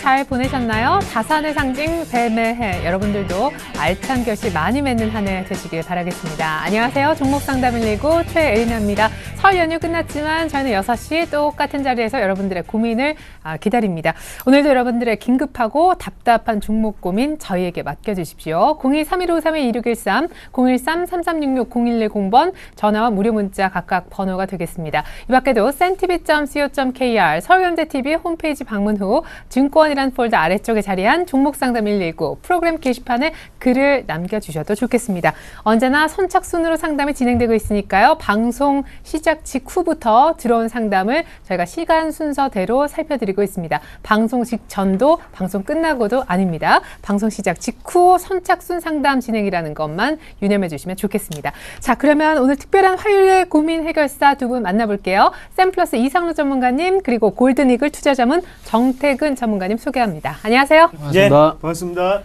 잘 보내셨나요? 다산의 상징 뱀의 해. 여러분들도 알찬 결실 많이 맺는 한 해 되시길 바라겠습니다. 안녕하세요. 종목 상담 119 최애인입니다. 설 연휴 끝났지만 저희는 6시 똑같은 자리에서 여러분들의 고민을 기다립니다. 오늘도 여러분들의 긴급하고 답답한 종목 고민 저희에게 맡겨주십시오. 02-3153-2613, 013-3366-0110번 전화와 무료 문자 각각 번호가 되겠습니다. 이 밖에도 cntv.co.kr 서울경제TV 홈페이지 방문 후 증권이란 폴더 아래쪽에 자리한 종목상담 119 프로그램 게시판에 글을 남겨주셔도 좋겠습니다. 언제나 선착순으로 상담이 진행되고 있으니까요. 방송 시작 직후부터 들어온 상담을 저희가 시간 순서대로 살펴드리고 있습니다. 방송 직전도 방송 끝나고도 아닙니다. 방송 시작 직후 선착순 상담 진행이라는 것만 유념해 주시면 좋겠습니다. 자, 그러면 오늘 특별한 화요일의 고민 해결사 두 분 만나볼게요. 샘플러스 이상로 전문가님 그리고 골든이글 투자자문 정태근 전문가님 소개합니다. 안녕하세요. 네, 반갑습니다.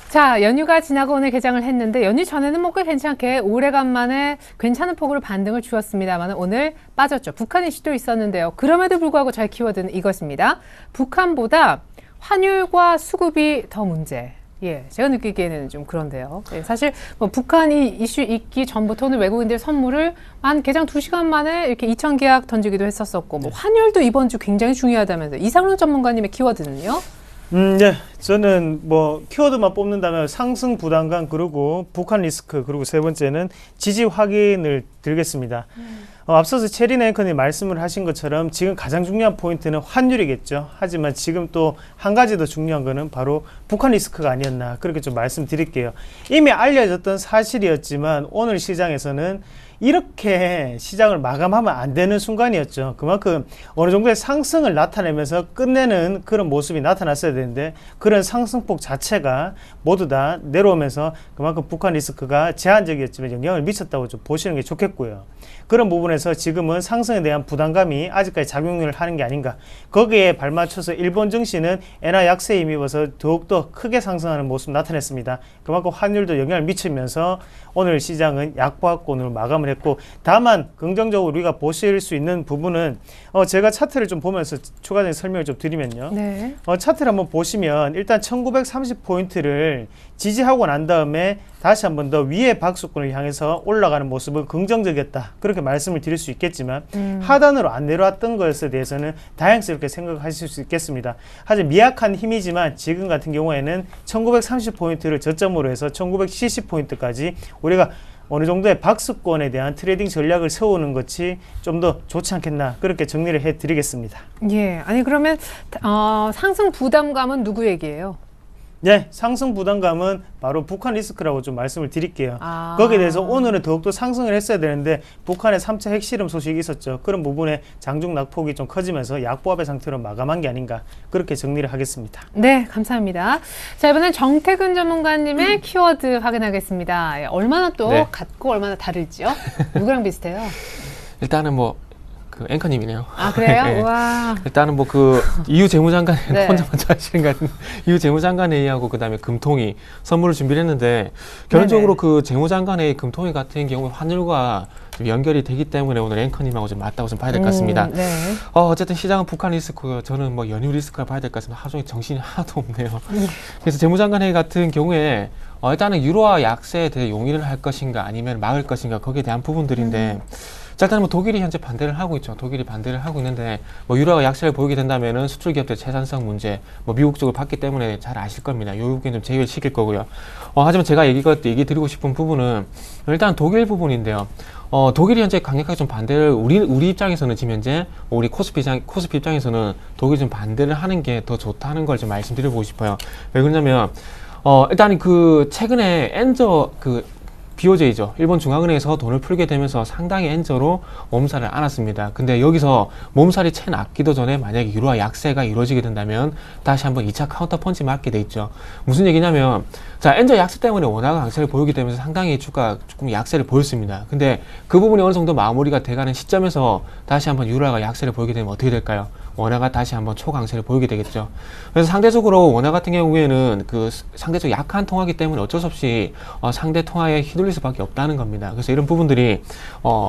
자, 연휴가 지나고 오늘 개장을 했는데 연휴 전에는 뭐 꽤 괜찮게 오래간만에 괜찮은 폭으로 반등을 주었습니다만 오늘 빠졌죠. 북한 이슈도 있었는데요. 그럼에도 불구하고 저희 키워드는 이것입니다. 북한보다 환율과 수급이 더 문제. 예, 제가 느끼기에는 좀 그런데요. 예, 사실 뭐 북한이 이슈 있기 전부터 오늘 외국인들 선물을 한 개장 2시간 만에 이렇게 2천 계약 던지기도 했었었고 뭐 환율도 이번 주 굉장히 중요하다면서 이상론 전문가님의 키워드는요? 네, 저는 뭐 키워드만 뽑는다면 상승 부담감 그리고 북한 리스크 그리고 세 번째는 지지 확인을 들겠습니다. 앞서서 체린 앵커님 말씀을 하신 것처럼 지금 가장 중요한 포인트는 환율이겠죠. 하지만 지금 또 한 가지 더 중요한 거는 바로 북한 리스크가 아니었나 그렇게 좀 말씀드릴게요. 이미 알려졌던 사실이었지만 오늘 시장에서는 이렇게 시장을 마감하면 안 되는 순간이었죠. 그만큼 어느 정도의 상승을 나타내면서 끝내는 그런 모습이 나타났어야 되는데 그런 상승폭 자체가 모두 다 내려오면서 그만큼 북한 리스크가 제한적이었지만 영향을 미쳤다고 좀 보시는 게 좋겠고요. 그런 부분에서 지금은 상승에 대한 부담감이 아직까지 작용을 하는 게 아닌가. 거기에 발맞춰서 일본 증시는 엔화 약세에 힘입어서 더욱더 크게 상승하는 모습 나타냈습니다. 그만큼 환율도 영향을 미치면서 오늘 시장은 약보합권으로 마감을 했고, 다만 긍정적으로 우리가 보실 수 있는 부분은 제가 차트를 좀 보면서 추가적인 설명을 좀 드리면요. 네. 차트를 한번 보시면 일단 1930포인트를 지지하고 난 다음에 다시 한번 더 위에 박수권을 향해서 올라가는 모습은 긍정적이었다. 그렇게 말씀을 드릴 수 있겠지만 하단으로 안 내려왔던 것에 대해서는 다양스럽게 생각하실 수 있겠습니다. 하지만 미약한 힘이지만 지금 같은 경우에는 1930포인트를 저점으로 해서 1970포인트까지 우리가 어느 정도의 박스권에 대한 트레이딩 전략을 세우는 것이 좀 더 좋지 않겠나 그렇게 정리를 해드리겠습니다. 예, 아니 그러면 상승 부담감은 누구 얘기예요? 네, 상승 부담감은 바로 북한 리스크라고 좀 말씀을 드릴게요. 거기에 대해서 오늘은 더욱더 상승을 했어야 되는데 북한의 3차 핵실험 소식이 있었죠. 그런 부분에 장중 낙폭이 좀 커지면서 약보합의 상태로 마감한 게 아닌가 그렇게 정리를 하겠습니다. 네, 감사합니다. 자, 이번엔 정태근 전문가님의 키워드 확인하겠습니다. 예, 얼마나 또 같고 얼마나 다를지요? 누구랑 비슷해요? 일단은 뭐 그 앵커님이네요. 아, 그래요? 네. 와. 일단은 뭐 그 이후 재무장관 네. 혼자 먼저 하시는 거 같은 이후 재무장관 회의하고 그다음에 금통위 선물을 준비를 했는데 결론적으로 그 재무장관 회의 금통위 같은 경우 환율과 좀 연결이 되기 때문에 오늘 앵커님하고 좀 맞다고 좀 봐야 될 것 같습니다. 네. 어쨌든 시장은 북한 리스크고요. 저는 뭐 연휴 리스크를 봐야 될 것 같습니다. 하루 종일 정신이 하나도 없네요. 그래서 재무장관 회의 같은 경우에 일단은 유로화 약세에 대해 용인을 할 것인가 아니면 막을 것인가 거기에 대한 부분들인데 자, 일단 뭐 독일이 현재 반대를 하고 있죠. 독일이 반대를 하고 있는데 뭐 유로가 약세를 보이게 된다면은 수출 기업들 채산성 문제 뭐 미국 쪽을 봤기 때문에 잘 아실 겁니다. 요 부분 좀 제외를 시킬 거고요. 하지만 제가 얘기 드리고 싶은 부분은 일단 독일 부분인데요. 독일이 현재 강력하게 좀 반대를 우리 입장에서는 지금 현재 우리 코스피 입장에서는 독일이 좀 반대를 하는 게 더 좋다는 걸 좀 말씀드리고 싶어요. 왜 그러냐면 일단 그 최근에 엔저 BOJ죠. 일본 중앙은행에서 돈을 풀게 되면서 상당히 엔저로 몸살을 안았습니다. 근데 여기서 몸살이 채 낫기도 전에 만약에 유로화 약세가 이루어지게 된다면 다시 한번 2차 카운터 펀치 맞게 돼 있죠. 무슨 얘기냐면 자, 엔저 약세 때문에 원화가 강세를 보이게 되면서 상당히 주가 조금 약세를 보였습니다. 근데 그 부분이 어느 정도 마무리가 돼가는 시점에서 다시 한번 유로화가 약세를 보이게 되면 어떻게 될까요? 원화가 다시 한번 초강세를 보이게 되겠죠. 그래서 상대적으로 원화 같은 경우에는 그 상대적으로 약한 통화이기 때문에 어쩔 수 없이 상대 통화에 휘둘려 뚫릴 수밖에 없다는 겁니다. 그래서 이런 부분들이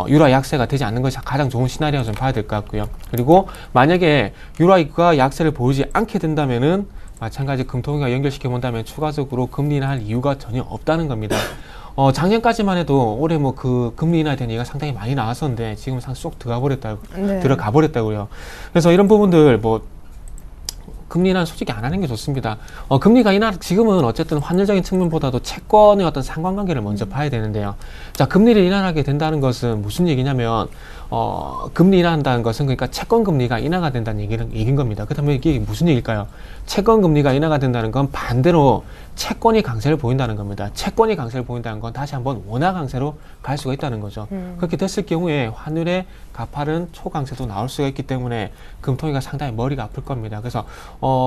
유라 약세가 되지 않는 것이 가장 좋은 시나리오가 좀 봐야 될 것 같고요. 그리고 만약에 유라가 약세를 보이지 않게 된다면은 마찬가지 금통위가 연결시켜 본다면 추가적으로 금리 인하할 이유가 전혀 없다는 겁니다. 작년까지만 해도 올해 뭐 그 금리 인하에 대한 얘기가 상당히 많이 나왔었는데 지금 쏙 들어가 버렸다고요. 그래서 이런 부분들 뭐 금리 인하는 솔직히 안 하는 게 좋습니다. 금리가 지금은 어쨌든 환율적인 측면보다도 채권의 어떤 상관관계를 먼저 봐야 되는데요. 자, 금리를 인하하게 된다는 것은 무슨 얘기냐면, 금리 인하한다는 것은 그러니까 채권 금리가 인하가 된다는 얘기인 겁니다. 그렇다면 이게 무슨 얘기일까요? 채권 금리가 인하가 된다는 건 반대로 채권이 강세를 보인다는 겁니다. 채권이 강세를 보인다는 건 다시 한번 원화 강세로 갈 수가 있다는 거죠. 그렇게 됐을 경우에 환율의 가파른 초강세도 나올 수가 있기 때문에 금통위가 상당히 머리가 아플 겁니다. 그래서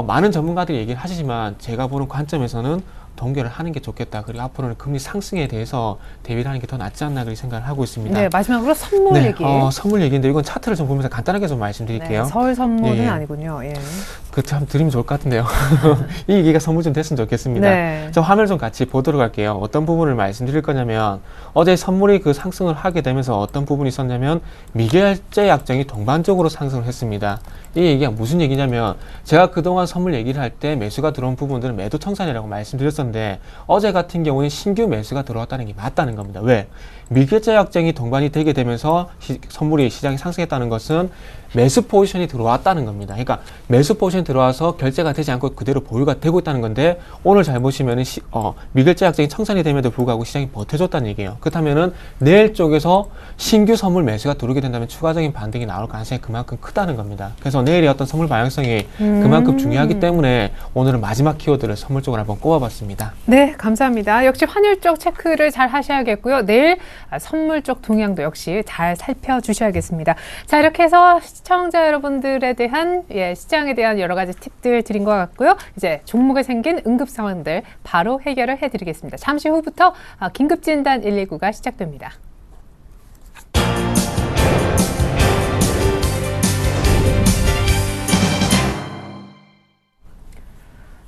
많은 전문가들이 얘기를 하시지만 제가 보는 관점에서는 동결을 하는 게 좋겠다. 그리고 앞으로는 금리 상승에 대해서 대비를 하는 게 더 낫지 않나 그렇게 생각을 하고 있습니다. 네, 마지막으로 선물 얘기. 선물 얘기인데 이건 차트를 좀 보면서 간단하게 좀 말씀드릴게요. 네, 서울 선물은 예. 아니군요. 예. 그것도 한번 드리면 좋을 것 같은데요. 이 얘기가 선물 좀 됐으면 좋겠습니다. 네. 저 화면 좀 같이 보도록 할게요. 어떤 부분을 말씀드릴 거냐면 어제 선물이 그 상승을 하게 되면서 어떤 부분이 있었냐면 미결제 약정이 동반적으로 상승을 했습니다. 이 얘기가 무슨 얘기냐면 제가 그동안 선물 얘기를 할 때 매수가 들어온 부분들은 매도 청산이라고 말씀드렸었는데 어제 같은 경우는 신규 매수가 들어왔다는 게 맞다는 겁니다. 왜? 미결제 약정이 동반이 되게 되면서 선물이 시장이 상승했다는 것은 매수 포지션이 들어왔다는 겁니다. 그러니까 매수 포지션이 들어와서 결제가 되지 않고 그대로 보유가 되고 있다는 건데 오늘 잘 보시면은 미결제 약정이 청산이 됨에도 불구하고 시장이 버텨줬다는 얘기예요. 그렇다면은 내일 쪽에서 신규 선물 매수가 들어오게 된다면 추가적인 반등이 나올 가능성이 그만큼 크다는 겁니다. 그래서 내일의 어떤 선물 방향성이 그만큼 중요하기 때문에 오늘은 마지막 키워드를 선물 쪽으로 한번 꼽아봤습니다. 네, 감사합니다. 역시 환율 쪽 체크를 잘 하셔야겠고요. 내일 선물 쪽 동향도 역시 잘 살펴주셔야겠습니다. 자, 이렇게 해서 시청자 여러분들에 대한 시장에 대한 여러 가지 팁들 드린 것 같고요. 이제 종목에 생긴 응급 상황들 바로 해결을 해드리겠습니다. 잠시 후부터 긴급진단 119가 시작됩니다.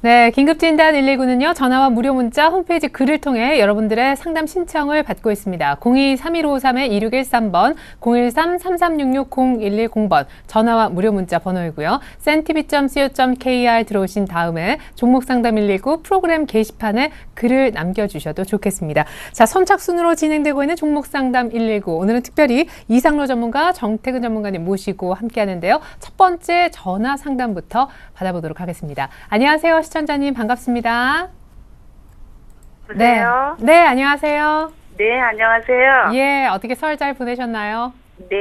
네, 긴급진단 119는요, 전화와 무료 문자, 홈페이지 글을 통해 여러분들의 상담 신청을 받고 있습니다. 02-3153-2613번, 013-3366-0110번, 전화와 무료 문자 번호이고요. centv.co.kr 들어오신 다음에 종목 상담 119 프로그램 게시판에 글을 남겨주셔도 좋겠습니다. 자, 선착순으로 진행되고 있는 종목 상담 119. 오늘은 특별히 이상로 전문가, 정태근 전문가님 모시고 함께 하는데요. 첫 번째 전화 상담부터 받아보도록 하겠습니다. 안녕하세요. 시청자님 반갑습니다. 여보세요? 네, 안녕하세요. 네, 안녕하세요. 예, 어떻게 설 잘 보내셨나요? 네.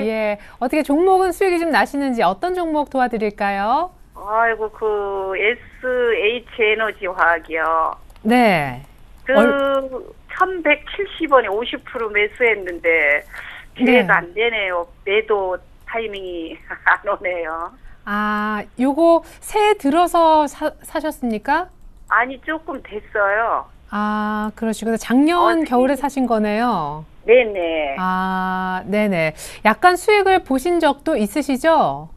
예, 어떻게 종목은 수익이 좀 나시는지 어떤 종목 도와드릴까요? 아이고, SH 에너지 화학이요. 네. 1170원에 50% 매수했는데, 기회가 안 되네요. 매도 타이밍이 안 오네요. 아, 요거 새해 들어서 사셨습니까? 아니, 조금 됐어요. 아, 그러시구나. 작년 겨울에 사신 거네요. 네네. 아, 네네. 약간 수익을 보신 적도 있으시죠?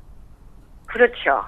그렇죠.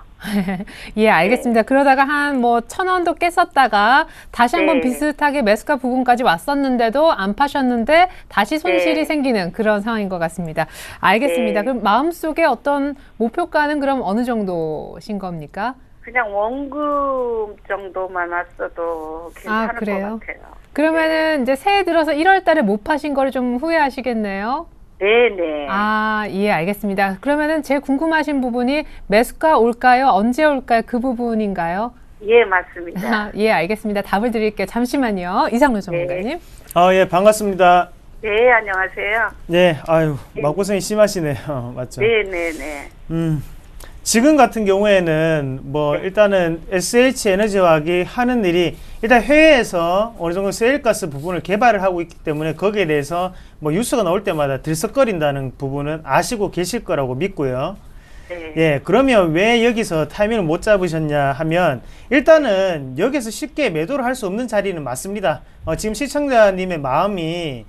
예, 알겠습니다. 그러다가 한 1,000원도 깼었다가 다시 한번 네. 비슷하게 매수가 부근까지 왔었는데도 안 파셨는데 다시 손실이 네. 생기는 그런 상황인 것 같습니다. 알겠습니다. 네. 그럼 마음속에 어떤 목표가는 그럼 어느 정도신 겁니까? 그냥 원금 정도만 왔어도 괜찮을 그래요? 것 같아요. 그러면은 이제 새해 들어서 1월 달에 못 파신 거를 좀 후회하시겠네요? 네네. 아, 예, 알겠습니다. 그러면은 제일 궁금하신 부분이 매수가 올까요? 언제 올까요? 그 부분인가요? 예, 맞습니다. 아, 예, 알겠습니다. 답을 드릴게요. 잠시만요. 이상로 전문가님. 예, 반갑습니다. 네, 안녕하세요. 네, 마음고생이 심하시네요. 맞죠? 네네네. 지금 같은 경우에는 일단은 SH 에너지화학이 하는 일이 일단 해외에서 어느 정도 세일가스 부분을 개발을 하고 있기 때문에 거기에 대해서 뉴스가 나올 때마다 들썩거린다는 부분은 아시고 계실 거라고 믿고요. 네. 예, 그러면 왜 여기서 타이밍을 못 잡으셨냐 하면 일단은 여기서 쉽게 매도를 할 수 없는 자리는 맞습니다. 지금 시청자님의 마음이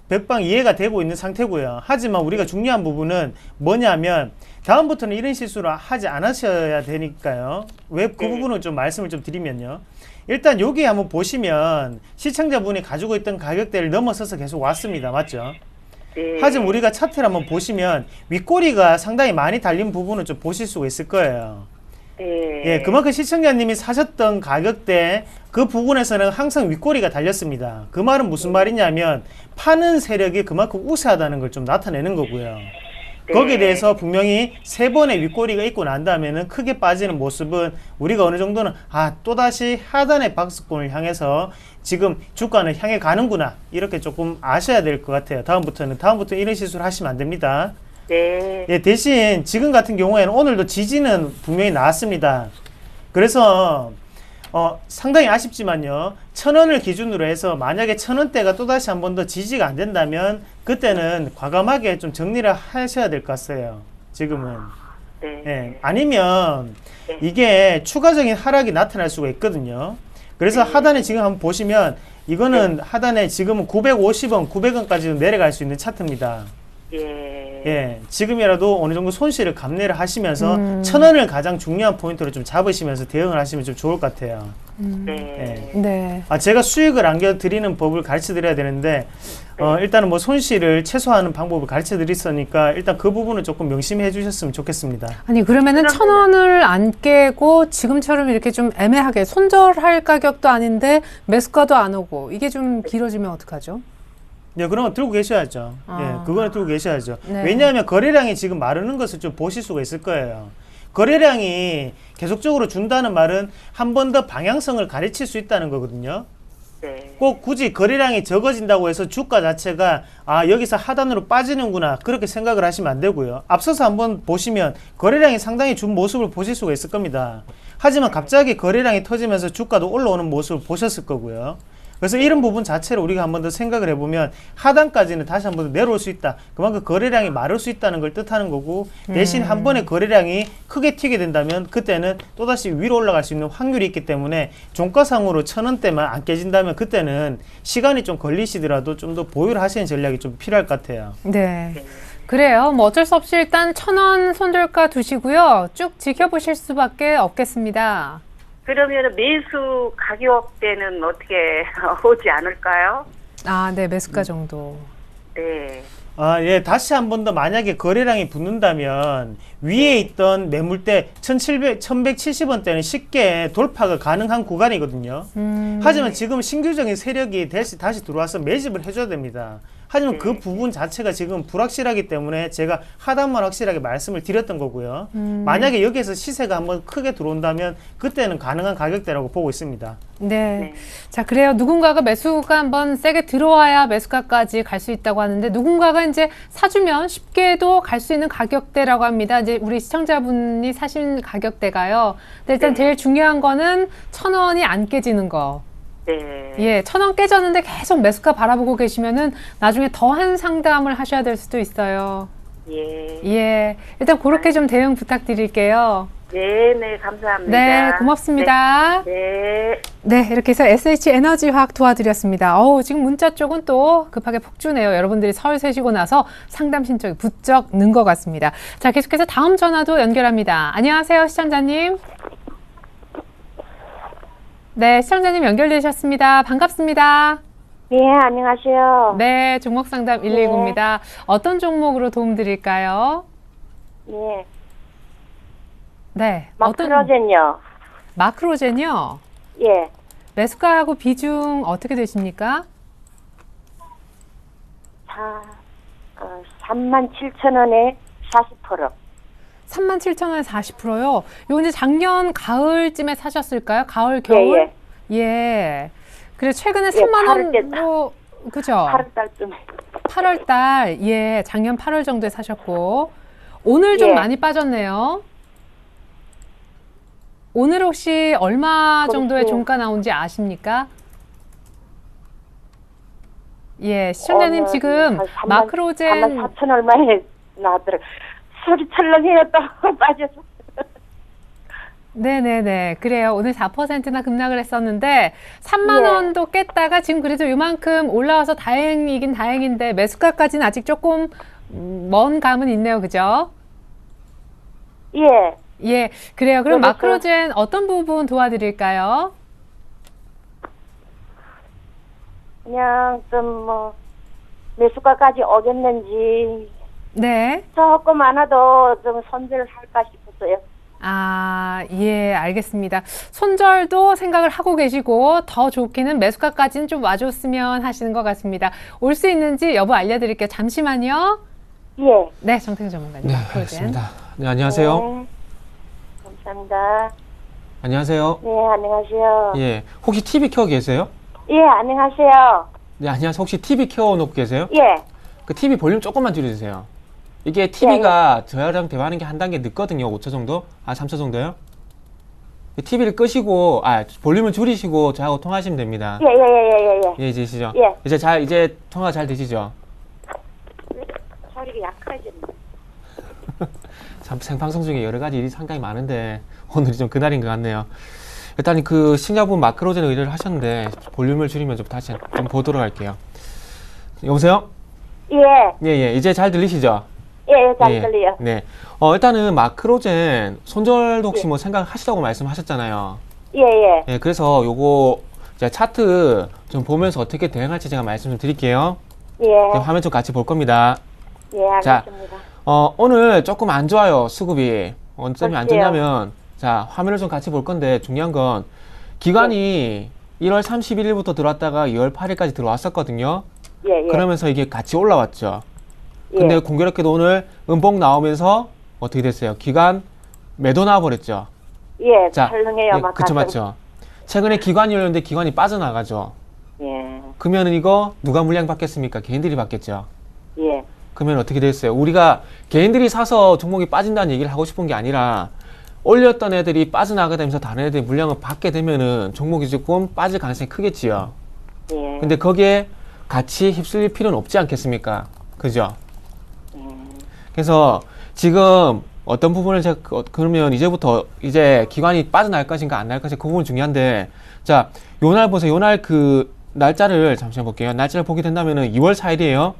백방 이해가 되고 있는 상태고요. 하지만 우리가 중요한 부분은 뭐냐면 다음부터는 이런 실수를 하지 않으셔야 되니까요. 왜 그 부분을 좀 말씀을 좀 드리면요. 일단 여기 한번 보시면 시청자분이 가지고 있던 가격대를 넘어서서 계속 왔습니다. 맞죠? 네. 하지만 우리가 차트를 한번 보시면 윗꼬리가 상당히 많이 달린 부분을 좀 보실 수가 있을 거예요. 네. 예, 그만큼 시청자님이 사셨던 가격대 그 부분에서는 항상 윗꼬리가 달렸습니다. 그 말은 무슨 말이냐면 파는 세력이 그만큼 우세하다는 걸 좀 나타내는 거고요. 네. 거기에 대해서 분명히 세 번의 윗꼬리가 있고 난 다음에는 크게 빠지는 모습은 우리가 어느 정도는 또다시 하단의 박스권을 향해서 지금 주가는 향해 가는구나 이렇게 조금 아셔야 될 것 같아요. 다음부터 이런 실수를 하시면 안 됩니다. 네. 예, 대신 지금 같은 경우에는 오늘도 지지는 분명히 나왔습니다. 그래서 상당히 아쉽지만요. 1,000원을 기준으로 해서 만약에 1,000원대가 또다시 한 번 더 지지가 안 된다면 그때는 과감하게 좀 정리를 하셔야 될 것 같아요. 지금은. 네. 예, 아니면 네. 이게 추가적인 하락이 나타날 수가 있거든요. 그래서 네. 하단에 지금 한번 보시면 이거는 하단에 지금은 950원, 900원까지 내려갈 수 있는 차트입니다. 예. 예, 지금이라도 어느 정도 손실을 감내를 하시면서 1,000원을 가장 중요한 포인트로 좀 잡으시면서 대응을 하시면 좀 좋을 것 같아요. 네. 네. 제가 수익을 안겨드리는 법을 가르쳐 드려야 되는데, 일단은 뭐 손실을 최소화하는 방법을 가르쳐 드렸으니까 일단 그 부분은 조금 명심해 주셨으면 좋겠습니다. 아니 그러면은 1,000원을 안 깨고 지금처럼 이렇게 좀 애매하게 손절할 가격도 아닌데 매수가도 안 오고 이게 좀 길어지면 어떡하죠? 네, 그러면 들고 계셔야죠. 아. 예, 그거는 들고 계셔야죠. 네. 왜냐하면 거래량이 지금 마르는 것을 좀 보실 수가 있을 거예요. 거래량이 계속적으로 준다는 말은 한 번 더 방향성을 가르칠 수 있다는 거거든요. 네. 꼭 굳이 거래량이 적어진다고 해서 주가 자체가 여기서 하단으로 빠지는구나 그렇게 생각을 하시면 안 되고요. 앞서서 한번 보시면 거래량이 상당히 준 모습을 보실 수가 있을 겁니다. 하지만 갑자기 거래량이 터지면서 주가도 올라오는 모습을 보셨을 거고요. 그래서 이런 부분 자체를 우리가 한 번 더 생각을 해보면 하단까지는 다시 한 번 더 내려올 수 있다. 그만큼 거래량이 마를 수 있다는 걸 뜻하는 거고 대신 한 번에 거래량이 크게 튀게 된다면 그때는 또다시 위로 올라갈 수 있는 확률이 있기 때문에 종가상으로 1,000원대만 안 깨진다면 그때는 시간이 좀 걸리시더라도 좀 더 보유를 하시는 전략이 좀 필요할 것 같아요. 네. 그래요. 뭐 어쩔 수 없이 일단 1,000원 손절가 두시고요. 쭉 지켜보실 수밖에 없겠습니다. 그러면 매수 가격대는 어떻게 오지 않을까요? 네, 매수가 정도. 네. 예, 다시 한 번 더 만약에 거래량이 붙는다면 위에 있던 매물대 1,170원대는 쉽게 돌파가 가능한 구간이거든요. 하지만 지금 신규적인 세력이 다시 들어와서 매집을 해줘야 됩니다. 하지만 그 부분 자체가 지금 불확실하기 때문에 제가 하단만 확실하게 말씀을 드렸던 거고요. 만약에 여기에서 시세가 한번 크게 들어온다면 그때는 가능한 가격대라고 보고 있습니다. 네. 네. 자, 그래요. 누군가가 매수가 한번 세게 들어와야 매수가까지 갈 수 있다고 하는데 누군가가 이제 사주면 쉽게도 갈 수 있는 가격대라고 합니다. 이제 우리 시청자분이 사신 가격대가요. 근데 일단 제일 중요한 거는 1,000원이 안 깨지는 거. 네. 예, 1,000원 깨졌는데 계속 매수가 바라보고 계시면은 나중에 더한 상담을 하셔야 될 수도 있어요. 예. 예, 일단 그렇게 좀 대응 부탁드릴게요. 네, 네, 감사합니다. 네, 고맙습니다. 네. 네, 이렇게 해서 SH 에너지화학 도와드렸습니다. 지금 문자 쪽은 또 급하게 폭주네요. 여러분들이 설 세시고 나서 상담 신청이 부쩍 는 것 같습니다. 자, 계속해서 다음 전화도 연결합니다. 안녕하세요, 시청자님. 네, 시청자님 연결되셨습니다. 반갑습니다. 예, 안녕하세요. 네, 종목 상담 119입니다. 어떤 종목으로 도움드릴까요? 예, 네, 마크로젠요. 마크로젠이요? 예, 매수가하고 비중 어떻게 되십니까? 37,000원에 40%. 37,000원에 40%요. 요 이제 작년 가을쯤에 사셨을까요? 가을, 겨울? 예. 예. 그래 최근에 예, 3만 8월 때 원으로 그죠? 8월달쯤에. 8월 달. 예. 작년 8월 정도에 사셨고 오늘 좀 예. 많이 빠졌네요. 오늘 혹시 얼마 정도의 종가 나온지 아십니까? 예, 시청자님 지금 마크로젠 4천 얼마에 나왔더라. 소리 철렁해요. 또 빠져서. 네네네. 그래요. 오늘 4%나 급락을 했었는데 3만 예. 원도 깼다가 지금 그래도 요만큼 올라와서 다행이긴 다행인데 매수가까지는 아직 조금 먼 감은 있네요. 그죠? 예, 예. 그래요. 그럼 그래서- 마크로젠 어떤 부분 도와드릴까요? 그냥 좀 뭐 매수가까지 오겠는지 네. 조금 많아도 좀 손절을 할까 싶었어요. 아, 예, 알겠습니다. 손절도 생각을 하고 계시고 더 좋게는 매수가까지는 좀 와줬으면 하시는 것 같습니다. 올 수 있는지 여부 알려드릴게요. 잠시만요. 예. 네, 정태근 전문가님. 네, 마크로젠. 알겠습니다. 네, 안녕하세요. 네. 감사합니다. 안녕하세요. 네, 안녕하세요. 예, 혹시 TV 켜고 계세요? 예, 안녕하세요. 네, 안녕하세요. 혹시 TV 켜놓고 계세요? 예. 그 TV 볼륨 조금만 줄여주세요. 이게 TV가 저희랑 대화하는 게 한 단계 늦거든요. 5초 정도? 3초 정도요? TV를 끄시고, 볼륨을 줄이시고 저하고 통화하시면 됩니다. 예. 예, 이제 되시죠? 예. 이제 통화 잘 되시죠? 소리가 약해졌네. 참 생방송 중에 여러 가지 일이 상당히 많은데 오늘이 좀 그날인 것 같네요. 일단 그 신약분 마크로젠 의뢰를 하셨는데 볼륨을 줄이면 좀 다시 좀 보도록 할게요. 여보세요? 예. 예, 이제 잘 들리시죠? 예, 잘 예, 들려요. 네. 일단은 마크로젠 손절도 혹시 뭐 생각하시다고 말씀하셨잖아요. 예. 예, 그래서 요거 이제 차트 좀 보면서 어떻게 대응할지 제가 말씀 좀 드릴게요. 예. 화면 좀 같이 볼 겁니다. 예, 자, 알겠습니다. 오늘 조금 안 좋아요, 수급이. 어쩌면 안 글쎄요. 좋냐면, 자, 화면을 좀 같이 볼 건데, 중요한 건, 기관이 1월 31일부터 들어왔다가 2월 8일까지 들어왔었거든요. 예. 그러면서 이게 같이 올라왔죠. 예. 근데 공교롭게도 오늘 음봉 나오면서 어떻게 됐어요? 기관 매도 나와버렸죠. 예, 자, 촬영해요. 예, 그쵸, 맞죠. 최근에 기관이 열렸는데 기관이 빠져나가죠. 예. 그러면은 이거 누가 물량 받겠습니까? 개인들이 받겠죠. 예. 그러면 어떻게 됐어요? 우리가 개인들이 사서 종목이 빠진다는 얘기를 하고 싶은 게 아니라 올렸던 애들이 빠져나가게 되면서 다른 애들이 물량을 받게 되면은 종목이 조금 빠질 가능성이 크겠지요. 예. 근데 거기에 같이 휩쓸릴 필요는 없지 않겠습니까? 그죠? 그래서 지금 어떤 부분을 제가 그러면 이제부터 이제 기관이 빠져날 것인가 안 날 것인가 그 부분 중요한데, 자, 요 날 보세요. 요 날 그 날짜를 잠시만 볼게요. 날짜를 보게 된다면은 2월 4일이에요.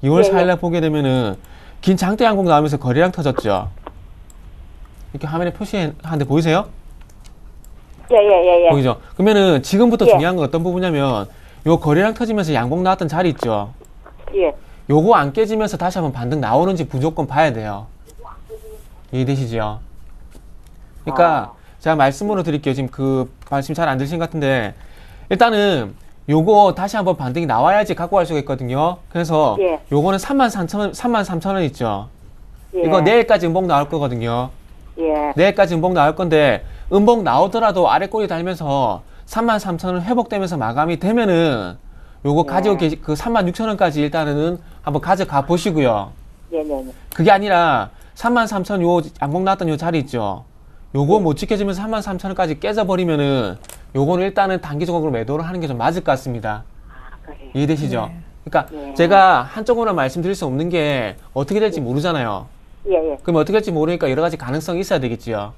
2월 예, 4일 날 보게 되면은 긴 장대 항공 나오면서 거래량 터졌죠. 이렇게 화면에 표시하는데 보이세요? 예. 보이죠? 그러면은 지금부터 예. 중요한 건 어떤 부분이냐면 요 거래량 터지면서 양봉 나왔던 자리 있죠. 예. 요거 안 깨지면서 다시 한번 반등 나오는지 무조건 봐야 돼요. 이해되시죠? 그러니까 제가 말씀으로 드릴게요. 지금 그 말씀 잘 안 들으신 것 같은데, 일단은 요거 다시 한번 반등이 나와야지 갖고 갈 수가 있거든요. 그래서 예. 요거는 33,000원 있죠. 예. 이거 내일까지 음봉 나올 거거든요. 예. 내일까지 음봉 나올 건데, 음봉 나오더라도 아래 꼬리 달면서 33,000원 회복되면서 마감이 되면은 요거 가지고 계시 그 36,000원까지 일단은 한번 가져가 보시고요. 예. 그게 아니라 33,000 요 양봉 나왔던 요 자리 있죠. 요거 못 지켜주면서 33,000원까지 깨져버리면은 요거는 일단은 단기적으로 매도를 하는 게 좀 맞을 것 같습니다. 그래. 이해되시죠? 그러니까 네. 제가 한쪽으로 말씀드릴 수 없는 게 어떻게 될지 모르잖아요. 예. 그럼 어떻게 될지 모르니까 여러 가지 가능성이 있어야 되겠지요.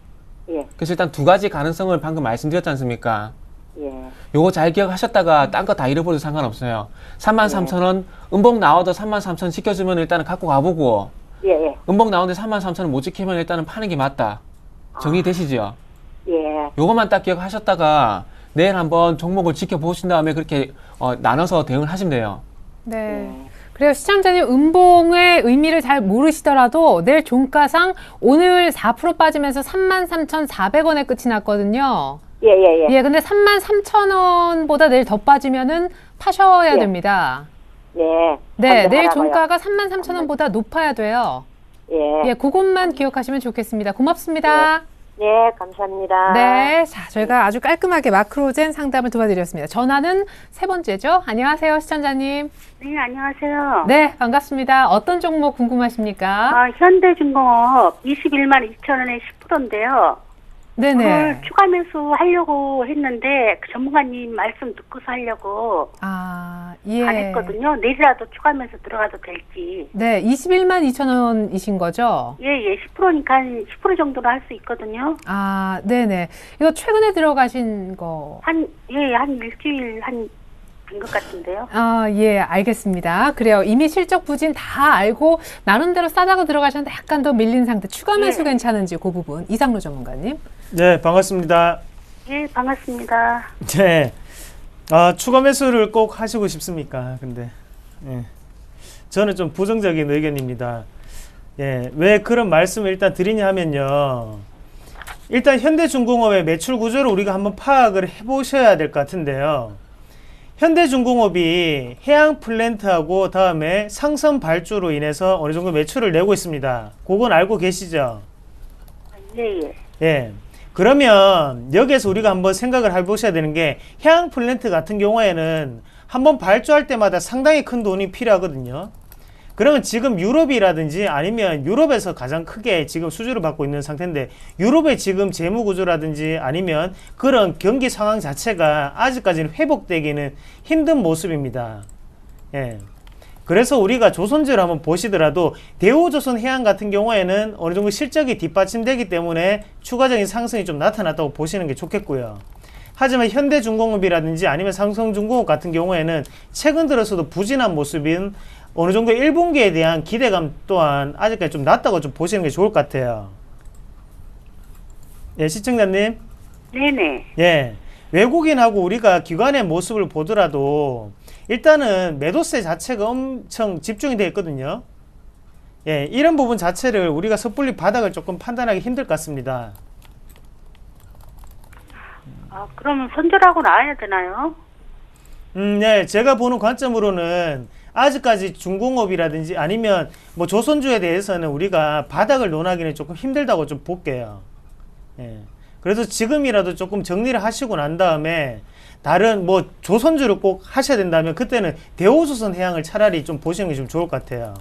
예. 그래서 일단 두 가지 가능성을 방금 말씀드렸지 않습니까? 예. 요거 잘 기억하셨다가 딴 거 다 잃어버려도 상관없어요. 33,000원 음봉 나와도 33,000원 지켜주면 일단은 갖고 가보고, 예. 음봉 나오는데 33,000원 못 지키면 일단은 파는 게 맞다. 정리되시죠? 예. 요것만 딱 기억하셨다가 내일 한번 종목을 지켜보신 다음에 그렇게 나눠서 대응을 하시면 돼요. 네. 그래요. 시청자님 음봉의 의미를 잘 모르시더라도 내일 종가상 오늘 4% 빠지면서 33,400원에 끝이 났거든요. 예. 예, 근데 33,000원보다 내일 더 빠지면은 파셔야 예. 됩니다. 네. 네, 내일 하라고요. 종가가 33,000원보다 높아야 돼요. 예. 예, 그것만 기억하시면 좋겠습니다. 고맙습니다. 네, 감사합니다. 네, 자, 저희가 아주 깔끔하게 마크로젠 상담을 도와드렸습니다. 전화는 세 번째죠. 안녕하세요, 시청자님. 네, 안녕하세요. 네, 반갑습니다. 어떤 종목 궁금하십니까? 현대중공업 21만 2천원에 10%인데요. 네네. 그걸 추가 매수 하려고 했는데 그 전문가님 말씀 듣고서 하려고 아, 예. 안 했거든요. 내일이라도 추가 매수 들어가도 될지. 네, 21만 2천 원이신 거죠? 예, 10%니까 한 10% 정도로 할 수 있거든요. 아, 네네. 이거 최근에 들어가신 거. 한 일주일 된 것 같은데요. 아, 예, 알겠습니다. 그래요. 이미 실적 부진 다 알고 나름대로 싸다고 들어가셨는데 약간 더 밀린 상태. 추가 매수 예. 괜찮은지 그 부분. 이상로 전문가님. 네, 반갑습니다. 예, 반갑습니다. 네. 아, 추가 매수를 꼭 하시고 싶습니까? 근데 예. 저는 좀 부정적인 의견입니다. 예, 왜 그런 말씀을 일단 드리냐 하면요. 일단 현대중공업의 매출 구조를 우리가 한번 파악을 해보셔야 될 것 같은데요. 현대중공업이 해양 플랜트하고 다음에 상선 발주로 인해서 어느 정도 매출을 내고 있습니다. 그건 알고 계시죠? 예, 예. 예. 그러면 여기에서 우리가 한번 생각을 해보셔야 되는 게 해양 플랜트 같은 경우에는 한번 발주할 때마다 상당히 큰 돈이 필요하거든요. 그러면 지금 유럽이라든지 아니면 유럽에서 가장 크게 지금 수주를 받고 있는 상태인데 유럽의 지금 재무 구조라든지 아니면 그런 경기 상황 자체가 아직까지는 회복되기는 힘든 모습입니다. 예. 그래서 우리가 조선주를 한번 보시더라도 대우조선해양 같은 경우에는 어느 정도 실적이 뒷받침되기 때문에 추가적인 상승이 좀 나타났다고 보시는 게 좋겠고요. 하지만 현대중공업이라든지 아니면 삼성중공업 같은 경우에는 최근 들어서도 부진한 모습인 어느 정도 1분기에 대한 기대감 또한 아직까지 좀 낮다고 좀 보시는 게 좋을 것 같아요. 예, 시청자님. 네네. 예. 외국인하고 우리가 기관의 모습을 보더라도 일단은 매도세 자체가 엄청 집중이 되어 있거든요. 예, 이런 부분 자체를 우리가 섣불리 바닥을 조금 판단하기 힘들 것 같습니다. 아, 그러면 손절하고 나와야 되나요? 네, 제가 보는 관점으로는 아직까지 중공업이라든지 아니면 뭐 조선주에 대해서는 우리가 바닥을 논하기는 조금 힘들다고 좀 볼게요. 예. 그래서 지금이라도 조금 정리를 하시고 난 다음에 다른 뭐 조선주를 꼭 하셔야 된다면 그때는 대우조선해양을 차라리 좀 보시는 게 좀 좋을 것 같아요.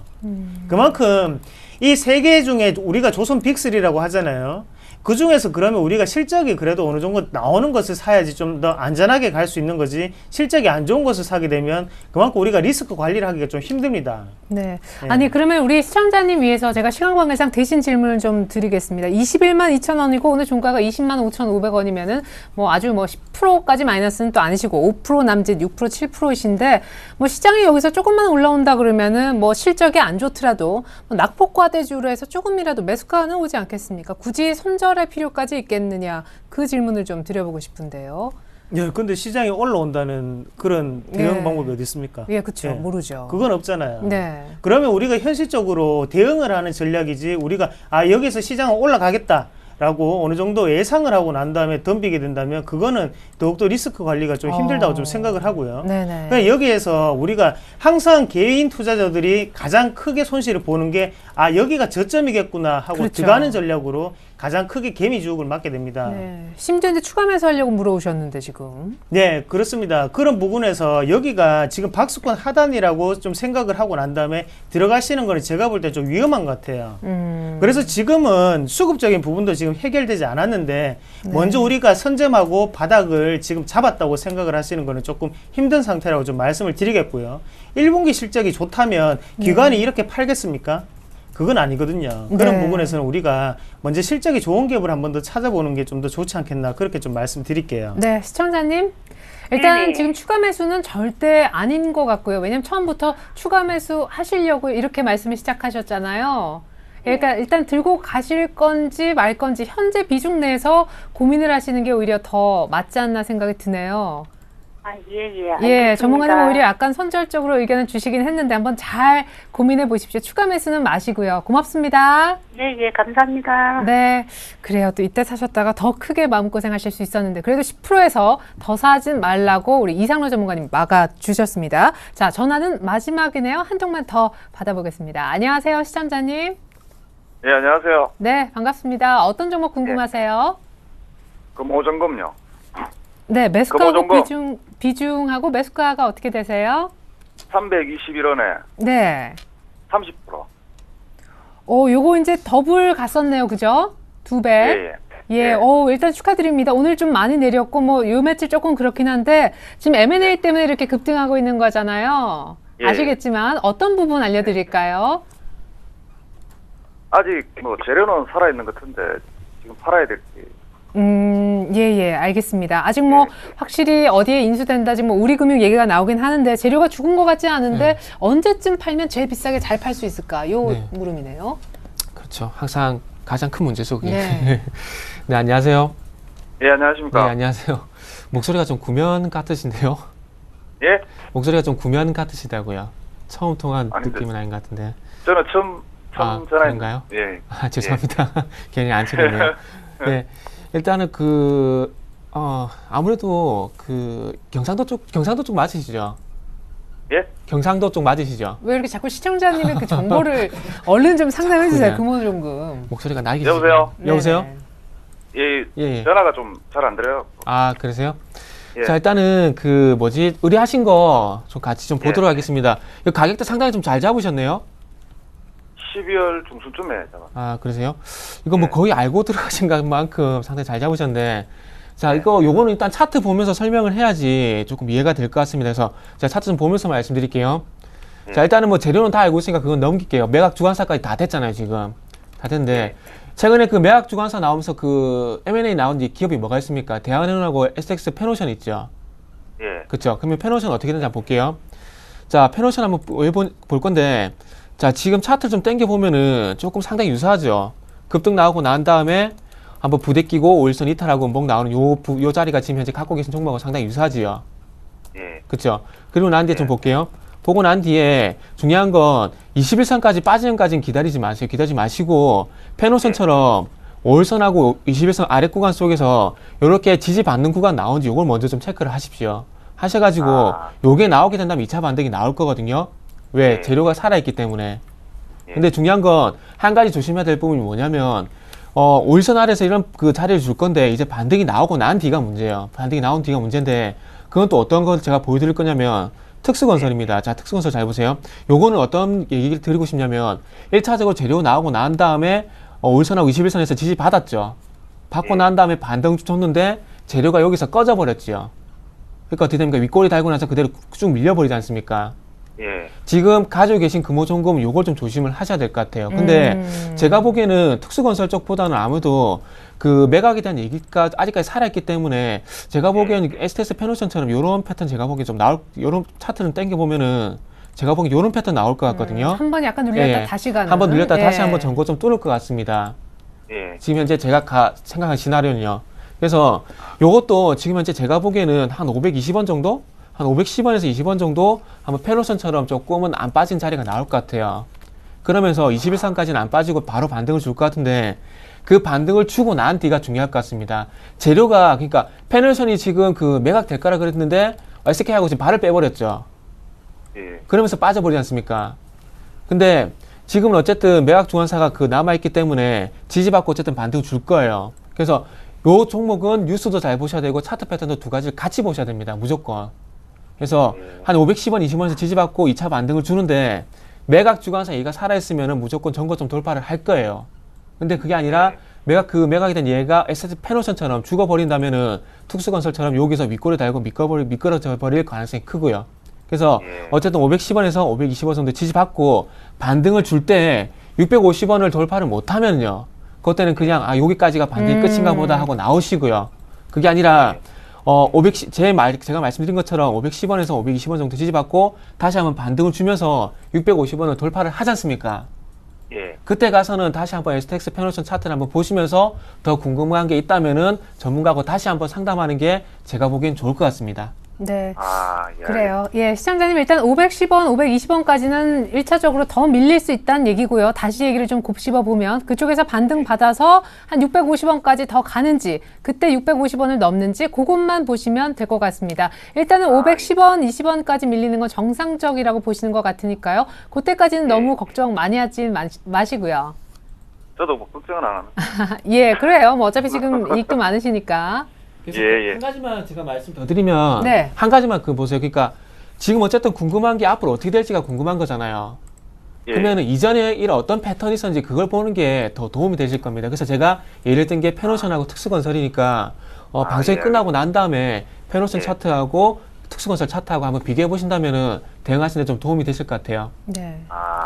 그만큼 이 세 개 중에 우리가 조선 빅3라고 하잖아요. 그 중에서 그러면 우리가 실적이 그래도 어느 정도 나오는 것을 사야지 좀 더 안전하게 갈 수 있는 거지 실적이 안 좋은 것을 사게 되면 그만큼 우리가 리스크 관리를 하기가 좀 힘듭니다. 네. 예. 아니 그러면 우리 시청자님 위해서 제가 시간 관계상 대신 질문을 좀 드리겠습니다. 21만 2천 원이고 오늘 종가가 20만 5,500원이면은 뭐 아주 뭐 10%까지 마이너스는 또 아니시고 5% 남짓 6% 7%이신데 뭐 시장이 여기서 조금만 올라온다 그러면은 뭐 실적이 안 좋더라도 뭐 낙폭과대주로 해서 조금이라도 매수가는 오지 않겠습니까? 굳이 손절할 필요까지 있겠느냐 그 질문을 좀 드려보고 싶은데요. 예, 근데 시장이 올라온다는 그런 대응 예. 방법이 어디 있습니까? 예, 그렇죠. 예. 모르죠. 그건 없잖아요. 네. 그러면 우리가 현실적으로 대응을 하는 전략이지 우리가 아 여기서 시장은 올라가겠다 라고 어느 정도 예상을 하고 난 다음에 덤비게 된다면 그거는 더욱더 리스크 관리가 좀 힘들다고 좀 생각을 하고요. 네네. 그러니까 여기에서 우리가 항상 개인 투자자들이 가장 크게 손실을 보는 게 아 여기가 저점이겠구나 하고 그렇죠. 들어가는 전략으로 가장 크게 개미주옥을 맞게 됩니다. 네. 심지어 이제 추가 매수하려고 물어오셨는데 지금. 네, 그렇습니다. 그런 부분에서 여기가 지금 박스권 하단이라고 좀 생각을 하고 난 다음에 들어가시는 거는 제가 볼 때 좀 위험한 것 같아요. 그래서 지금은 수급적인 부분도 지금 해결되지 않았는데 먼저 우리가 선점하고 바닥을 지금 잡았다고 생각을 하시는 거는 조금 힘든 상태라고 좀 말씀을 드리겠고요. 1분기 실적이 좋다면 기관이 이렇게 팔겠습니까? 그건 아니거든요. 그런 네. 부분에서는 우리가 먼저 실적이 좋은 기업을 한 번 더 찾아보는 게 좀 더 좋지 않겠나 그렇게 좀 말씀드릴게요. 네, 시청자님. 일단 네네. 지금 추가 매수는 절대 아닌 것 같고요. 왜냐면 처음부터 추가 매수 하시려고 이렇게 말씀을 시작하셨잖아요. 그러니까 일단 들고 가실 건지 말 건지 현재 비중 내에서 고민을 하시는 게 오히려 더 맞지 않나 생각이 드네요. 아, 예, 예. 예, 알겠습니다. 전문가님 오히려 약간 선절적으로 의견을 주시긴 했는데 한번 잘 고민해 보십시오. 추가 매수는 마시고요. 고맙습니다. 예, 예. 감사합니다. 네, 그래요. 또 이때 사셨다가 더 크게 마음고생하실 수 있었는데 그래도 10%에서 더 사진 말라고 우리 이상로 전문가님 막아주셨습니다. 자, 전화는 마지막이네요. 한 통만 더 받아보겠습니다. 안녕하세요, 시청자님. 예, 안녕하세요. 네, 반갑습니다. 어떤 종목 궁금하세요? 금호점검요. 네, 매수가하고 금호점검. 비중하고 매수가가 어떻게 되세요? 321원에 네. 30%. 요거 이제 더블 갔었네요. 그죠? 2배. 예, 예. 예, 일단 축하드립니다. 오늘 좀 많이 내렸고, 뭐, 요 며칠 조금 그렇긴 한데, 지금 M&A 때문에 이렇게 급등하고 있는 거잖아요. 예. 아시겠지만, 어떤 부분 알려드릴까요? 아직 뭐 재료는 살아있는 것 같은데 지금 팔아야 될지. 예, 알겠습니다. 아직 뭐, 확실히 어디에 인수된다, 지금 뭐, 우리금융 얘기가 나오긴 하는데, 재료가 죽은 것 같지 않은데, 언제쯤 팔면 제일 비싸게 잘 팔 수 있을까? 요 네. 물음이네요. 그렇죠. 항상 가장 큰 문제 속에. 네. 네, 안녕하세요. 예, 안녕하십니까. 네, 안녕하세요. 목소리가 좀 구면 같으신데요. 예? 목소리가 좀 구면 같으시다고요. 처음 통한 아니, 느낌은 아닌 것 같은데. 저는 처음 전화. 그런가요? 예. 아, 죄송합니다. 괜히 안 치겠네요. 네. 일단은 아무래도 경상도 쪽 맞으시죠? 예? 경상도 쪽 맞으시죠? 왜 이렇게 자꾸 시청자님의 그 정보를 얼른 좀 상담해 주세요. 그냥. 금호종금. 목소리가 나기 여보세요? 여보세요? 네네. 예. 예. 전화가 좀 잘 안 들어요. 아, 그러세요? 예. 자, 일단은 의뢰하신 거 좀 같이 좀 보도록 예. 하겠습니다. 이 가격대 상당히 좀 잘 잡으셨네요. 12월 중순쯤에 잡았어요. 아, 그러세요? 이거 뭐 네. 거의 알고 들어가신 것만큼 상당히 잘 잡으셨는데, 자, 요거는 일단 차트 보면서 설명을 해야지 조금 이해가 될 것 같습니다. 그래서 제가 차트 좀 보면서 말씀드릴게요. 자, 일단은 뭐 재료는 다 알고 있으니까 그건 넘길게요. 매각 주관사까지 다 됐잖아요, 지금. 다 됐는데, 최근에 그 매각 주관사 나오면서 그 M&A 나온 기업이 뭐가 있습니까? 대한은행하고 SX 페노션 있죠? 예. 그쵸? 그러면 페노션 어떻게 되는지 한번 볼게요. 자, 페노션 한번 볼 건데, 자, 지금 차트를 좀 당겨보면은 조금 상당히 유사하죠? 급등 나오고 난 다음에 한번 부대 끼고 5일선 이탈하고 목 나오는 요 자리가 지금 현재 갖고 계신 종목하고 상당히 유사하지요? 예. 그쵸? 그리고 난 뒤에 좀 볼게요. 보고 난 뒤에 중요한 건 21선까지 빠지는 까지는 기다리지 마세요. 기다리지 마시고 페노선처럼 5일선하고 21선 아래 구간 속에서 이렇게 지지받는 구간 나온지 요걸 먼저 좀 체크를 하십시오. 하셔가지고 요게 나오게 된다면 2차 반등이 나올 거거든요. 왜? 재료가 살아있기 때문에. 근데 중요한 건 한 가지 조심해야 될 부분이 뭐냐면 5일선 아래에서 이런 그 자리를 줄 건데 이제 반등이 나오고 난 뒤가 문제예요. 반등이 나온 뒤가 문제인데 그건 또 어떤 걸 제가 보여드릴 거냐면 특수건설입니다. 자, 특수건설 잘 보세요. 요거는 어떤 얘기를 드리고 싶냐면 1차적으로 재료 나오고 난 다음에 5일선하고 21선에서 지지 받았죠. 받고 난 다음에 반등 줬는데 재료가 여기서 꺼져버렸지요. 그러니까 어떻게 됩니까? 윗꼬리 달고 나서 그대로 쭉 밀려버리지 않습니까? 예. 지금 가지고 계신 금호종금 요걸 좀 조심을 하셔야 될 것 같아요. 근데 제가 보기에는 특수건설 쪽보다는 아무래도 그 매각에 대한 얘기가 아직까지 살아있기 때문에 제가 보기에는 STS 페노션처럼 요런 패턴 제가 보기에 좀 요런 차트를 당겨보면은 제가 보기엔 요런 패턴 나올 것 같거든요. 한번 약간 눌렸다 예. 다시 가는. 한번 눌렸다 다시 예. 한번 전고 좀 뚫을 것 같습니다. 예. 지금 현재 제가 생각한 시나리오는요. 그래서 요것도 지금 현재 제가 보기에는 한 520원 정도? 한 510원에서 20원 정도 한번 페노션처럼 조금은 안 빠진 자리가 나올 것 같아요. 그러면서 21선까지는 안 빠지고 바로 반등을 줄 것 같은데 그 반등을 주고 난 뒤가 중요할 것 같습니다. 재료가 그러니까 페노션이 지금 그 매각 될 거라 그랬는데 SK하고 지금 발을 빼버렸죠. 예. 그러면서 빠져버리지 않습니까? 근데 지금은 어쨌든 매각 중환사가 그 남아있기 때문에 지지받고 어쨌든 반등 줄 거예요. 그래서 요 종목은 뉴스도 잘 보셔야 되고 차트 패턴도 두 가지를 같이 보셔야 됩니다. 무조건. 그래서 한 510원, 20원에서 지지받고 2차 반등을 주는데 매각 주관사 얘가 살아있으면 무조건 전고점 돌파를 할 거예요. 근데 그게 아니라 매각에 대한 얘가 ST 페노션처럼 죽어버린다면은 특수건설처럼 여기서 윗골을 달고 미끄러져 버릴 가능성이 크고요. 그래서 어쨌든 510원에서 520원 정도 지지받고 반등을 줄 때 650원을 돌파를 못하면요. 그때는 그냥 여기까지가 반등이 끝인가 보다 하고 나오시고요. 그게 아니라 제가 말씀드린 것처럼 510원에서 520원 정도 지지받고 다시 한번 반등을 주면서 650원을 돌파를 하지 않습니까? 예. 그때 가서는 다시 한번 STX 페노션 차트를 한번 보시면서 더 궁금한 게 있다면은 전문가하고 다시 한번 상담하는 게 제가 보기엔 좋을 것 같습니다. 네. 예. 그래요. 예, 시청자님 일단 510원, 520원까지는 1차적으로 더 밀릴 수 있다는 얘기고요. 다시 얘기를 좀 곱씹어 보면 그쪽에서 반등 받아서 한 650원까지 더 가는지 그때 650원을 넘는지 그것만 보시면 될 것 같습니다. 일단은 510원, 20원까지 밀리는 건 정상적이라고 보시는 것 같으니까요. 그때까지는 너무 걱정 많이 하지 마시고요. 저도 뭐 걱정은 안 합니다. 예, 그래요. 뭐 어차피 지금 이익도 많으시니까. 예. 한 가지만 제가 말씀 더 드리면 네. 한 가지만 보세요. 그러니까 지금 어쨌든 궁금한 게 앞으로 어떻게 될지가 궁금한 거잖아요. 예. 그러면 이전에 이런 어떤 패턴이 있었는지 그걸 보는 게 더 도움이 되실 겁니다. 그래서 제가 예를 든 게 페노션하고 특수건설이니까 방송이 끝나고 난 다음에 페노션 차트하고 특수건설 차트하고 한번 비교해 보신다면은 대응하시는 데 좀 도움이 되실 것 같아요. 네.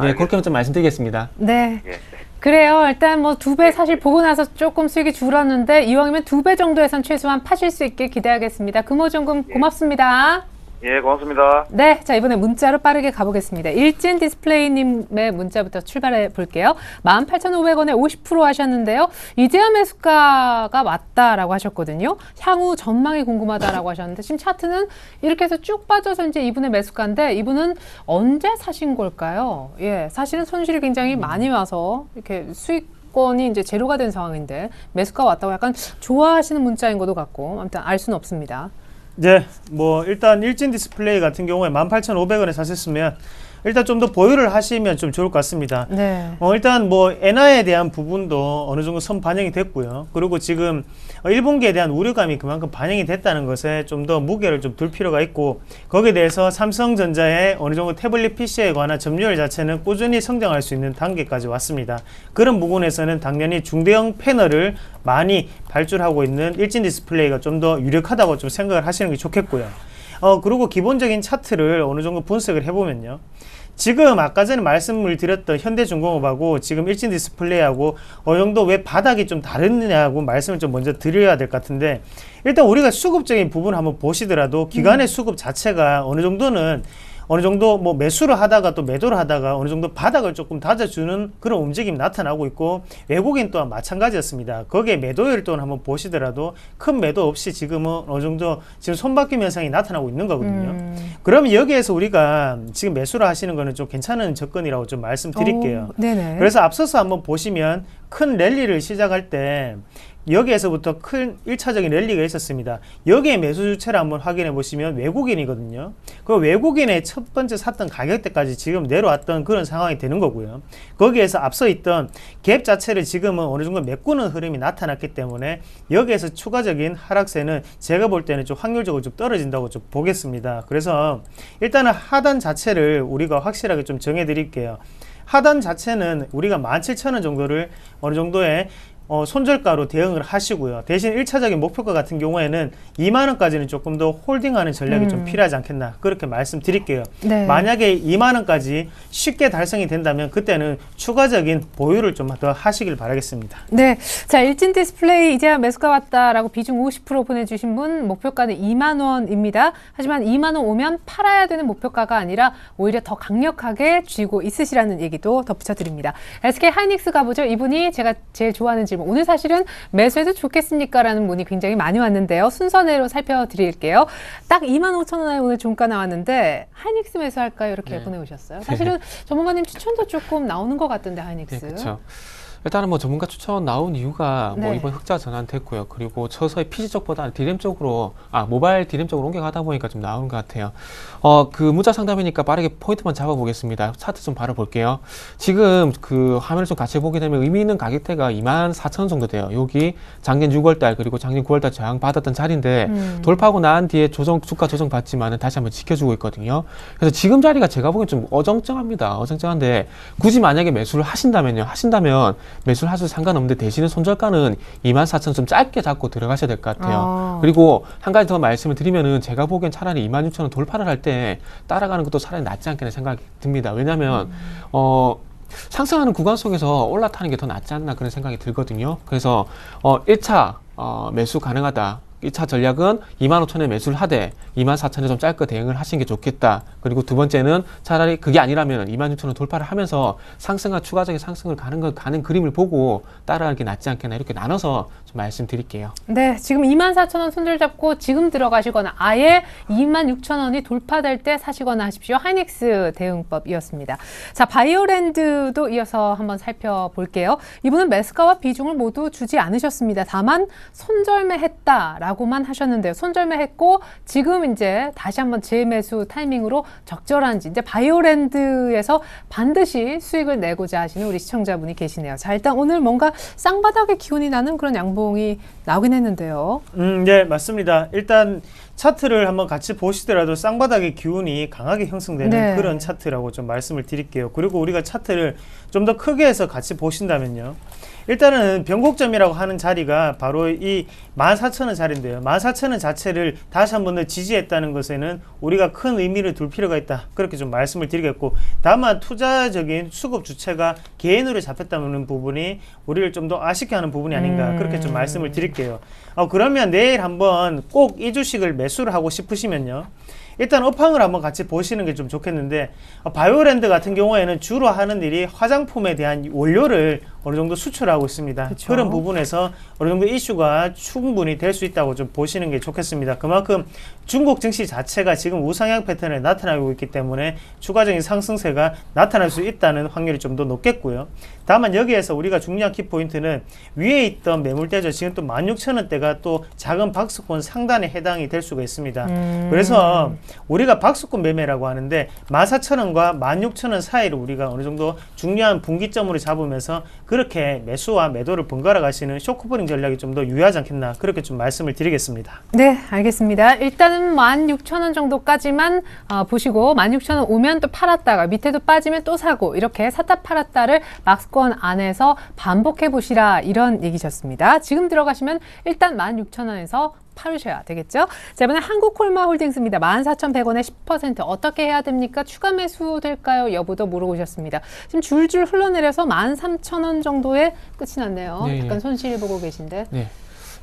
예, 그렇게만 좀 말씀드리겠습니다. 네. 예. 그래요. 일단 뭐 2배 사실 보고 나서 조금 수익이 줄었는데 이왕이면 2배 정도에선 최소한 파실 수 있게 기대하겠습니다. 금호종금 고맙습니다. 예, 고맙습니다. 네, 자 이번에 문자로 빠르게 가보겠습니다. 일진 디스플레이님의 문자부터 출발해 볼게요. 18,500원에 50% 하셨는데요. 이제야 매수가가 왔다라고 하셨거든요. 향후 전망이 궁금하다라고 하셨는데 지금 차트는 이렇게 해서 쭉 빠져서 이제 이분의 매수가인데 이분은 언제 사신 걸까요? 예, 사실은 손실이 굉장히 많이 와서 이렇게 수익권이 이제 제로가 된 상황인데 매수가 왔다고 약간 좋아하시는 문자인 것도 같고 아무튼 알 수는 없습니다. 네, 뭐 일단 일진 디스플레이 같은 경우에 18,500원에 사셨으면 일단 좀 더 보유를 하시면 좀 좋을 것 같습니다. 네. 일단 뭐 엔화에 대한 부분도 어느 정도 선 반영이 됐고요. 그리고 지금 1분기에 대한 우려감이 그만큼 반영이 됐다는 것에 좀 더 무게를 좀 둘 필요가 있고 거기에 대해서 삼성전자의 어느 정도 태블릿 PC에 관한 점유율 자체는 꾸준히 성장할 수 있는 단계까지 왔습니다. 그런 부분에서는 당연히 중대형 패널을 많이 발주하고 있는 일진 디스플레이가 좀 더 유력하다고 좀 생각을 하시는 게 좋겠고요. 그리고 기본적인 차트를 어느 정도 분석을 해보면요. 지금 아까 전에 말씀을 드렸던 현대중공업하고 지금 일진 디스플레이하고 어느 정도 왜 바닥이 좀 다르느냐고 말씀을 좀 먼저 드려야 될 것 같은데 일단 우리가 수급적인 부분을 한번 보시더라도 기관의 수급 자체가 어느 정도 뭐 매수를 하다가 또 매도를 하다가 어느 정도 바닥을 조금 다져주는 그런 움직임이 나타나고 있고 외국인 또한 마찬가지였습니다. 거기에 매도율 또한 한번 보시더라도 큰 매도 없이 지금은 어느 정도 지금 손바뀜 현상이 나타나고 있는 거거든요. 그러면 여기에서 우리가 지금 매수를 하시는 거는 좀 괜찮은 접근이라고 좀 말씀드릴게요. 네네. 그래서 앞서서 한번 보시면 큰 랠리를 시작할 때 여기에서부터 큰 1차적인 랠리가 있었습니다. 여기에 매수 주체를 한번 확인해 보시면 외국인이거든요. 그 외국인의 첫 번째 샀던 가격대까지 지금 내려왔던 그런 상황이 되는 거고요. 거기에서 앞서 있던 갭 자체를 지금은 어느 정도 메꾸는 흐름이 나타났기 때문에 여기에서 추가적인 하락세는 제가 볼 때는 좀 확률적으로 좀 떨어진다고 좀 보겠습니다. 그래서 일단은 하단 자체를 우리가 확실하게 좀 정해 드릴게요. 하단 자체는 우리가 17,000원 정도를 어느 정도의 손절가로 대응을 하시고요. 대신 1차적인 목표가 같은 경우에는 2만원까지는 조금 더 홀딩하는 전략이 좀 필요하지 않겠나 그렇게 말씀드릴게요. 네. 만약에 2만원까지 쉽게 달성이 된다면 그때는 추가적인 보유를 좀 더 하시길 바라겠습니다. 네, 자 일진 디스플레이 이제야 매수가 왔다라고 비중 50% 보내주신 분 목표가는 2만 원입니다. 하지만 2만 원 오면 팔아야 되는 목표가가 아니라 오히려 더 강력하게 쥐고 있으시라는 얘기도 덧붙여드립니다. SK 하이닉스 가보죠. 이분이 제가 제일 좋아하는 질문. 오늘 사실은 매수해도 좋겠습니까? 라는 문의 굉장히 많이 왔는데요. 순서대로 살펴드릴게요. 딱 25,000원에 오늘 종가 나왔는데 하이닉스 매수할까요? 이렇게 네. 보내오셨어요. 사실은 전문가님 추천도 조금 나오는 것 같던데 하이닉스. 네, 그렇죠. 일단은 뭐 전문가 추천 나온 이유가 뭐 네. 이번 흑자 전환됐고요. 그리고 서서히 PC 쪽보다 디램 쪽으로 모바일 디램 쪽으로 옮겨가다 보니까 좀 나온 것 같아요. 그 문자 상담이니까 빠르게 포인트만 잡아보겠습니다. 차트 좀 바로 볼게요. 지금 그 화면을 좀 같이 보게 되면 의미 있는 가격대가 24,000원 정도 돼요. 여기 작년 6월달 그리고 작년 9월달 저항 받았던 자리인데 돌파하고 난 뒤에 주가 조정 받지만은 다시 한번 지켜주고 있거든요. 그래서 지금 자리가 제가 보기엔 좀 어정쩡합니다. 어정쩡한데 굳이 만약에 매수를 하신다면 매수를 하셔도 상관없는데 대신에 손절가는 24,000원 좀 짧게 잡고 들어가셔야 될 것 같아요. 그리고 한 가지 더 말씀을 드리면은 제가 보기엔 차라리 26,000원 돌파를 할 때 따라가는 것도 차라리 낫지 않겠나 생각이 듭니다. 왜냐하면 상승하는 구간 속에서 올라타는 게 더 낫지 않나 그런 생각이 들거든요. 그래서 1차 매수 가능하다. 1차 전략은 25,000원에 매수를 하되 24,000원에 좀 짧게 대응을 하시는 게 좋겠다. 그리고 두 번째는 차라리 그게 아니라면 26,000원 돌파를 하면서 상승과 추가적인 상승을 가는 그림을 보고 따라가는 게 낫지 않겠나 이렇게 나눠서 좀 말씀드릴게요. 네, 지금 24,000원 손절 잡고 지금 들어가시거나 아예 26,000원이 돌파될 때 사시거나 하십시오. 하이닉스 대응법이었습니다. 자, 바이오랜드도 이어서 한번 살펴볼게요. 이분은 매수가와 비중을 모두 주지 않으셨습니다. 다만 손절매했다라고만 하셨는데요. 손절매했고 지금 이제 다시 한번 재매수 타이밍으로 적절한지 이제 바이오랜드에서 반드시 수익을 내고자 하시는 우리 시청자분이 계시네요. 자, 일단 오늘 뭔가 쌍바닥의 기운이 나는 그런 양봉이 나오긴 했는데요. 네, 맞습니다. 일단 차트를 한번 같이 보시더라도 쌍바닥의 기운이 강하게 형성되는 네. 그런 차트라고 좀 말씀을 드릴게요. 그리고 우리가 차트를 좀 더 크게 해서 같이 보신다면요. 일단은 변곡점이라고 하는 자리가 바로 이 14,000원 자리인데요. 14,000원 자체를 다시 한 번 더 지지했다는 것에는 우리가 큰 의미를 둘 필요가 있다. 그렇게 좀 말씀을 드리겠고, 다만 투자적인 수급 주체가 개인으로 잡혔다는 부분이 우리를 좀 더 아쉽게 하는 부분이 아닌가 그렇게 좀 말씀을 드릴게요. 그러면 내일 한번 꼭 이 주식을 매수를 하고 싶으시면요. 일단 업황을 한번 같이 보시는 게 좀 좋겠는데 바이오랜드 같은 경우에는 주로 하는 일이 화장품에 대한 원료를 어느 정도 수출하고 있습니다. 그쵸. 그런 부분에서 어느 정도 이슈가 충분히 될 수 있다고 좀 보시는 게 좋겠습니다. 그만큼 중국 증시 자체가 지금 우상향 패턴을 나타나고 있기 때문에 추가적인 상승세가 나타날 수 있다는 확률이 좀 더 높겠고요. 다만 여기에서 우리가 중요한 키포인트는 위에 있던 매물대죠. 지금 또 16,000원대가 또 작은 박스권 상단에 해당이 될 수가 있습니다. 그래서 우리가 박스권 매매라고 하는데 14,000원과 16,000원 사이를 우리가 어느 정도 중요한 분기점으로 잡으면서 그렇게 매수와 매도를 번갈아 가시는 쇼크버링 전략이 좀 더 유효하지 않겠나 그렇게 좀 말씀을 드리겠습니다. 네, 알겠습니다. 일단은 16,000원 정도까지만 보시고 16,000원 오면 또 팔았다가 밑에도 빠지면 또 사고 이렇게 샀다 팔았다를 막스권 안에서 반복해 보시라 이런 얘기셨습니다. 지금 들어가시면 일단 16,000원에서 팔으셔야 되겠죠? 자, 이번에 한국콜마홀딩스입니다. 14,100원에 10% 어떻게 해야 됩니까? 추가 매수 될까요? 여부도 물어보셨습니다. 지금 줄줄 흘러내려서 13,000원 정도에 끝이 났네요. 네, 약간 예. 손실 보고 계신데. 네.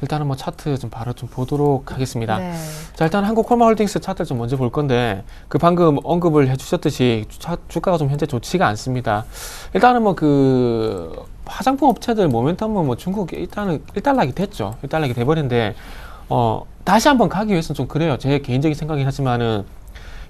일단은 뭐 차트 좀 바로 좀 보도록 하겠습니다. 네. 자, 일단 한국콜마홀딩스 차트를 좀 먼저 볼 건데 그 방금 언급을 해주셨듯이 주가가 좀 현재 좋지가 않습니다. 일단은 뭐 그 화장품 업체들 모멘텀은 뭐 중국에 일단은 일단락이 됐죠. 일단락이 돼버렸는데 다시 한번 가기 위해서는 좀 그래요. 제 개인적인 생각이긴 하지만은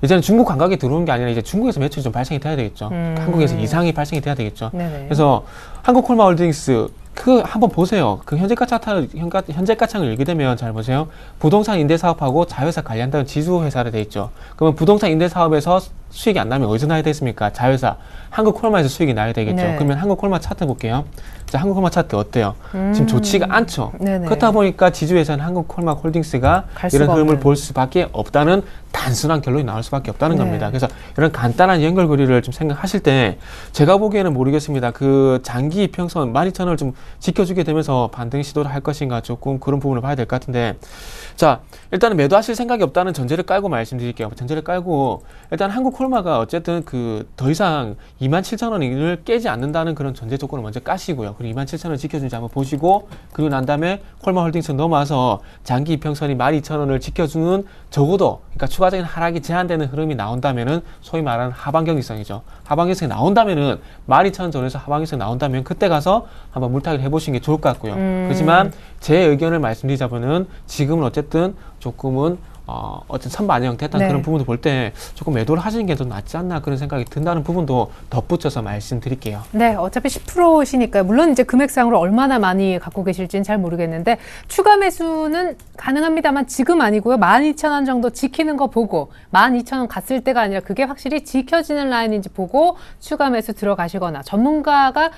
이제는 중국 관광이 들어오는 게 아니라 이제 중국에서 매출이 좀 발생이 돼야 되겠죠. 한국에서 이상이 발생이 돼야 되겠죠. 네네. 그래서 한국콜마홀딩스 그 한번 보세요. 그 현재가 차트를 읽게 되면 잘 보세요. 부동산 임대 사업하고 자회사 관리한다는 지주 회사로 돼 있죠. 그러면 부동산 임대 사업에서 수익이 안 나면 어디서 나야 되겠습니까? 자회사 한국콜마에서 수익이 나야 되겠죠. 네. 그러면 한국콜마 차트 볼게요. 자, 한국콜마 차트 어때요? 지금 좋지가 않죠. 네네. 그렇다 보니까 지주회사는 한국콜마 홀딩스가 갈 이런 수가 흐름을 없는. 볼 수밖에 없다는 단순한 결론이 나올 수밖에 없다는 네. 겁니다. 그래서 이런 간단한 연결고리를 좀 생각하실 때 제가 보기에는 모르겠습니다. 그 장기 이평선 12,000원을 좀 지켜주게 되면서 반등 시도를 할 것인가 조금 그런 부분을 봐야 될 것 같은데, 자, 일단은 매도하실 생각이 없다는 전제를 깔고 말씀드릴게요. 전제를 깔고 일단 한국콜마가 어쨌든 그 더 이상 27,000원을 깨지 않는다는 그런 전제 조건을 먼저 까시고요. 그리고 27,000원 지켜주는지 한번 보시고, 그리고 난 다음에 콜마홀딩스 넘어와서 장기 이평선이 12,000원을 지켜주는 적어도 그러니까 추가적인 하락이 제한되는 흐름이 나온다면은 소위 말하는 하방경직성이죠. 하방경직성이 나온다면은 12,000원 전에서 하방경직성이 나온다면 그때 가서 한번 물타기를 해보시는 게 좋을 것 같고요. 그렇지만 제 의견을 말씀드리자면은 지금은 어쨌든 조금은 어떤 선반영 됐다는 네. 그런 부분도 볼 때 조금 매도를 하시는 게 더 낫지 않나 그런 생각이 든다는 부분도 덧붙여서 말씀드릴게요. 네, 어차피 10%시니까요. 물론 이제 금액상으로 얼마나 많이 갖고 계실지는 잘 모르겠는데 추가 매수는 가능합니다만 지금 아니고요. 12,000원 정도 지키는 거 보고 12,000원 갔을 때가 아니라 그게 확실히 지켜지는 라인인지 보고 추가 매수 들어가시거나 전문가가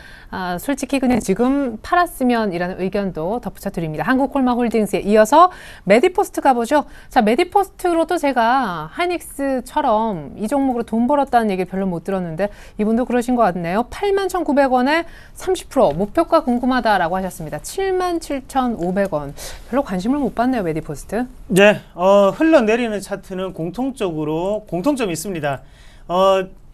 솔직히 그냥 지금 팔았으면이라는 의견도 덧붙여 드립니다. 한국콜마홀딩스에 이어서 메디포스트 가보죠. 자, 메디포스트로도 제가 하이닉스처럼 이 종목으로 돈 벌었다는 얘기 별로 못 들었는데 이분도 그러신 것 같네요. 81,900원에 30% 목표가 궁금하다라고 하셨습니다. 77,500원. 별로 관심을 못 받네요, 메디포스트. 네, 흘러내리는 차트는 공통점이 있습니다.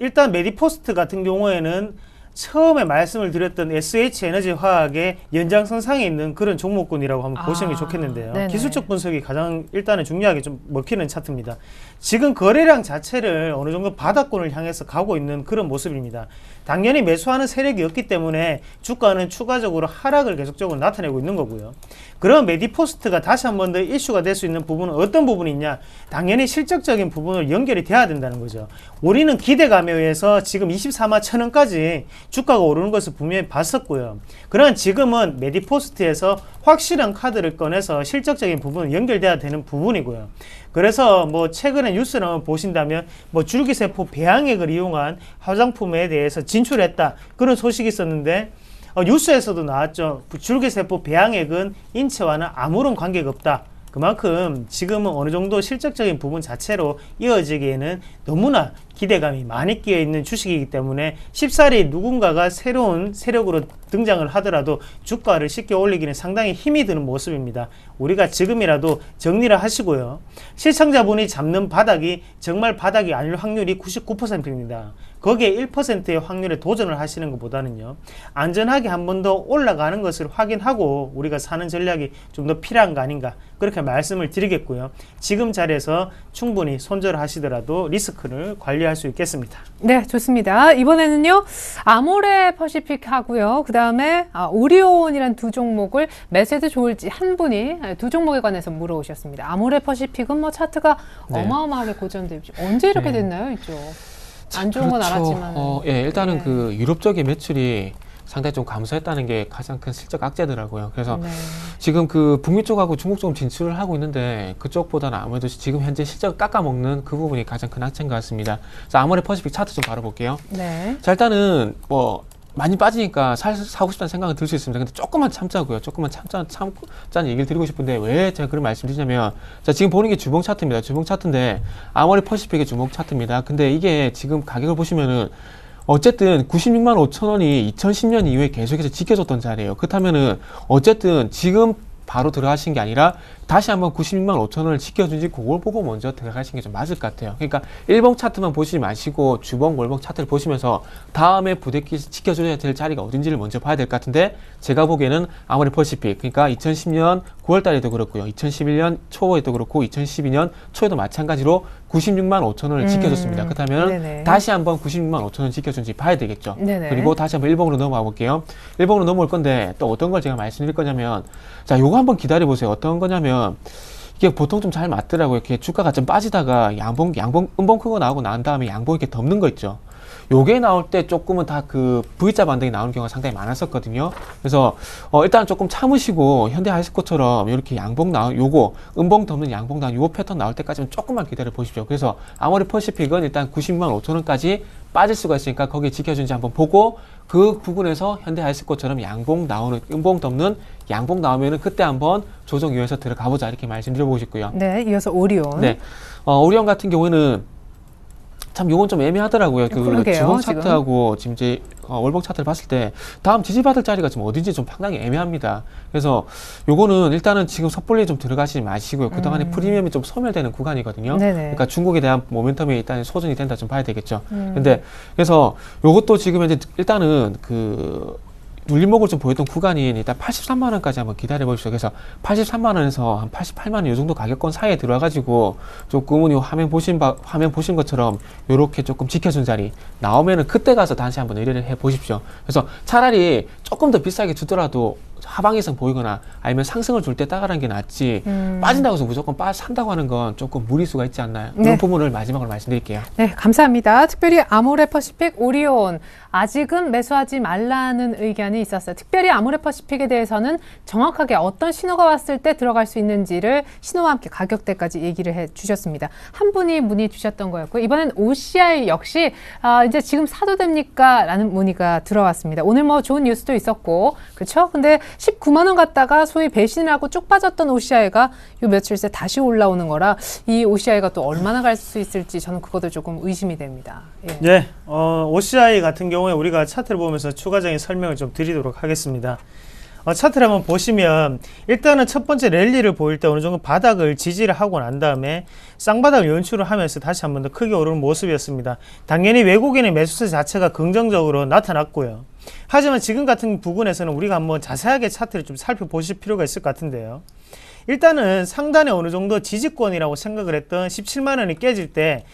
일단 메디포스트 같은 경우에는 처음에 말씀을 드렸던 SH에너지화학의 연장선상에 있는 그런 종목군이라고 한번 보시는 게 좋겠는데요. 네네. 기술적 분석이 가장 일단은 중요하게 좀 먹히는 차트입니다. 지금 거래량 자체를 어느 정도 바닥권을 향해서 가고 있는 그런 모습입니다. 당연히 매수하는 세력이 없기 때문에 주가는 추가적으로 하락을 계속적으로 나타내고 있는 거고요. 그런 메디포스트가 다시 한 번 더 이슈가 될 수 있는 부분은 어떤 부분이 있냐? 당연히 실적적인 부분으로 연결이 돼야 된다는 거죠. 우리는 기대감에 의해서 지금 24만 1,000원까지 주가가 오르는 것을 분명히 봤었고요. 그러나 지금은 메디포스트에서 확실한 카드를 꺼내서 실적적인 부분은 연결돼야 되는 부분이고요. 그래서 뭐 최근에 뉴스를 한번 보신다면 뭐 줄기세포 배양액을 이용한 화장품에 대해서 진출했다 그런 소식이 있었는데 뉴스에서도 나왔죠. 줄기세포 배양액은 인체와는 아무런 관계가 없다. 그만큼 지금은 어느 정도 실적적인 부분 자체로 이어지기에는 너무나 기대감이 많이 끼어 있는 주식이기 때문에 쉽사리 누군가가 새로운 세력으로 등장을 하더라도 주가를 쉽게 올리기는 상당히 힘이 드는 모습입니다. 우리가 지금이라도 정리를 하시고요. 시청자분이 잡는 바닥이 정말 바닥이 아닐 확률이 99%입니다. 거기에 1%의 확률에 도전을 하시는 것보다는요, 안전하게 한 번 더 올라가는 것을 확인하고 우리가 사는 전략이 좀 더 필요한 거 아닌가, 그렇게 말씀을 드리겠고요. 지금 자리에서 충분히 손절을 하시더라도 리스크를 관리할 수 있겠습니다. 네, 좋습니다. 이번에는요, 아모레 퍼시픽 하고요. 그 다음에 오리온이란 두 종목을 매수해도 좋을지 한 분이 두 종목에 관해서 물어오셨습니다. 아모레 퍼시픽은 뭐 차트가 네. 어마어마하게 고전돼 있죠. 언제 이렇게 네. 됐나요, 이쪽? 안 좋은 건 알았지만. 예, 일단은 네. 그 유럽 쪽의 매출이 상당히 좀 감소했다는 게 가장 큰 실적 악재더라고요. 그래서 네. 지금 그 북미 쪽하고 중국 쪽으로 진출을 하고 있는데 그쪽보다는 아무래도 지금 현재 실적을 깎아먹는 그 부분이 가장 큰 악재인 것 같습니다. 그래서 아모레 퍼시픽 차트 좀 바로 볼게요. 네. 자, 일단은 뭐 많이 빠지니까 사고 싶다는 생각은 들 수 있습니다. 근데 조금만 참자고요. 조금만 참자는 얘기를 드리고 싶은데 왜 제가 그런 말씀 드리냐면, 자, 지금 보는 게 주봉 차트입니다. 주봉 차트인데 아모레 퍼시픽의 주봉 차트입니다. 근데 이게 지금 가격을 보시면은 어쨌든 96만 5천 원이 2010년 이후에 계속해서 지켜졌던 자리예요. 그렇다면은 어쨌든 지금 바로 들어가신 게 아니라 다시 한번 96만 5천 원을 지켜준지 그걸 보고 먼저 들어가신 게 좀 맞을 것 같아요. 그러니까 일봉 차트만 보시지 마시고 주봉, 월봉 차트를 보시면서 다음에 부대끼 지켜줘야 될 자리가 어딘지를 먼저 봐야 될 것 같은데, 제가 보기에는 아모레 퍼시픽, 그러니까 2010년 9월 달에도 그렇고요, 2011년 초에도 그렇고 2012년 초에도 마찬가지로 96만 5천 원을 지켜줬습니다. 그렇다면 네네. 다시 한번 96만 5천 원 지켜준지 봐야 되겠죠. 네네. 그리고 다시 한번 일봉으로 넘어가 볼게요. 일봉으로 넘어올 건데 또 어떤 걸 제가 말씀드릴 거냐면, 자, 요거 한번 기다려 보세요. 어떤 거냐면, 이게 보통 좀 잘 맞더라고요. 이렇게 주가가 좀 빠지다가 음봉 크고 나오고 난 다음에 양봉 이렇게 덮는 거 있죠. 요게 나올 때 조금은 다 그 V자 반등이 나오는 경우가 상당히 많았었거든요. 그래서 일단 조금 참으시고 현대하이스코처럼 이렇게 양봉 요거 음봉 덮는 양봉 나온 요 패턴 나올 때까지는 조금만 기다려 보십시오. 그래서 아모레 퍼시픽은 일단 96만 5천 원까지 빠질 수가 있으니까 거기에 지켜준지 한번 보고, 그 부분에서 현대하이스코처럼 양봉 나오는, 음봉 덮는 양봉 나오면은 그때 한번 조정 이용해서 들어가 보자, 이렇게 말씀드려보고 싶고요. 네, 이어서 오리온. 네, 오리온 같은 경우에는 참 요건 좀 애매하더라고요. 그 그러게요, 주봉 지금. 차트하고 지금 이제 월봉 차트를 봤을 때 다음 지지받을 자리가 좀 어딘지 좀 상당히 애매합니다. 그래서 요거는 일단은 지금 섣불리 좀 들어가시지 마시고요. 그동안에 프리미엄이 좀 소멸되는 구간이거든요. 네네. 그러니까 중국에 대한 모멘텀이 일단 소진이 된다 좀 봐야 되겠죠. 근데 그래서 요것도 지금 이제 일단은 그 눌림목을 좀 보였던 구간인 일단 83만 원까지 한번 기다려 보십시오. 그래서 83만 원에서 한 88만 원 이 정도 가격권 사이에 들어와가지고 조금은 요 화면 보신 것처럼 요렇게 조금 지켜준 자리 나오면은 그때 가서 다시 한번 의뢰를 해 보십시오. 그래서 차라리 조금 더 비싸게 주더라도 하방이상 보이거나 아니면 상승을 줄 때 따라가는 게 낫지, 빠진다고 해서 무조건 산다고 하는 건 조금 무리수가 있지 않나요? 네. 이 부분을 마지막으로 말씀드릴게요. 네, 감사합니다. 특별히 아모레 퍼시픽, 오리온 아직은 매수하지 말라는 의견이 있었어요. 특별히 아모레 퍼시픽에 대해서는 정확하게 어떤 신호가 왔을 때 들어갈 수 있는지를 신호와 함께 가격대까지 얘기를 해 주셨습니다. 한 분이 문의 주셨던 거였고, 이번엔 OCI 역시 이제 지금 사도 됩니까? 라는 문의가 들어왔습니다. 오늘 뭐 좋은 뉴스도 있었고, 그렇죠? 근데 19만 원 갔다가 소위 배신을 하고 쭉 빠졌던 OCI가 요 며칠 새 다시 올라오는 거라, 이 OCI가 또 얼마나 갈 수 있을지 저는 그것도 조금 의심이 됩니다. 예. 네, OCI 같은 경우에 우리가 차트를 보면서 추가적인 설명을 좀 드리도록 하겠습니다. 차트를 한번 보시면 일단은 첫 번째 랠리를 보일 때 어느 정도 바닥을 지지를 하고 난 다음에 쌍바닥을 연출을 하면서 다시 한번 더 크게 오르는 모습이었습니다. 당연히 외국인의 매수세 자체가 긍정적으로 나타났고요. 하지만 지금 같은 부분에서는 우리가 한번 자세하게 차트를 좀 살펴보실 필요가 있을 것 같은데요. 일단은 상단에 어느 정도 지지권이라고 생각을 했던 17만 원이 깨질 때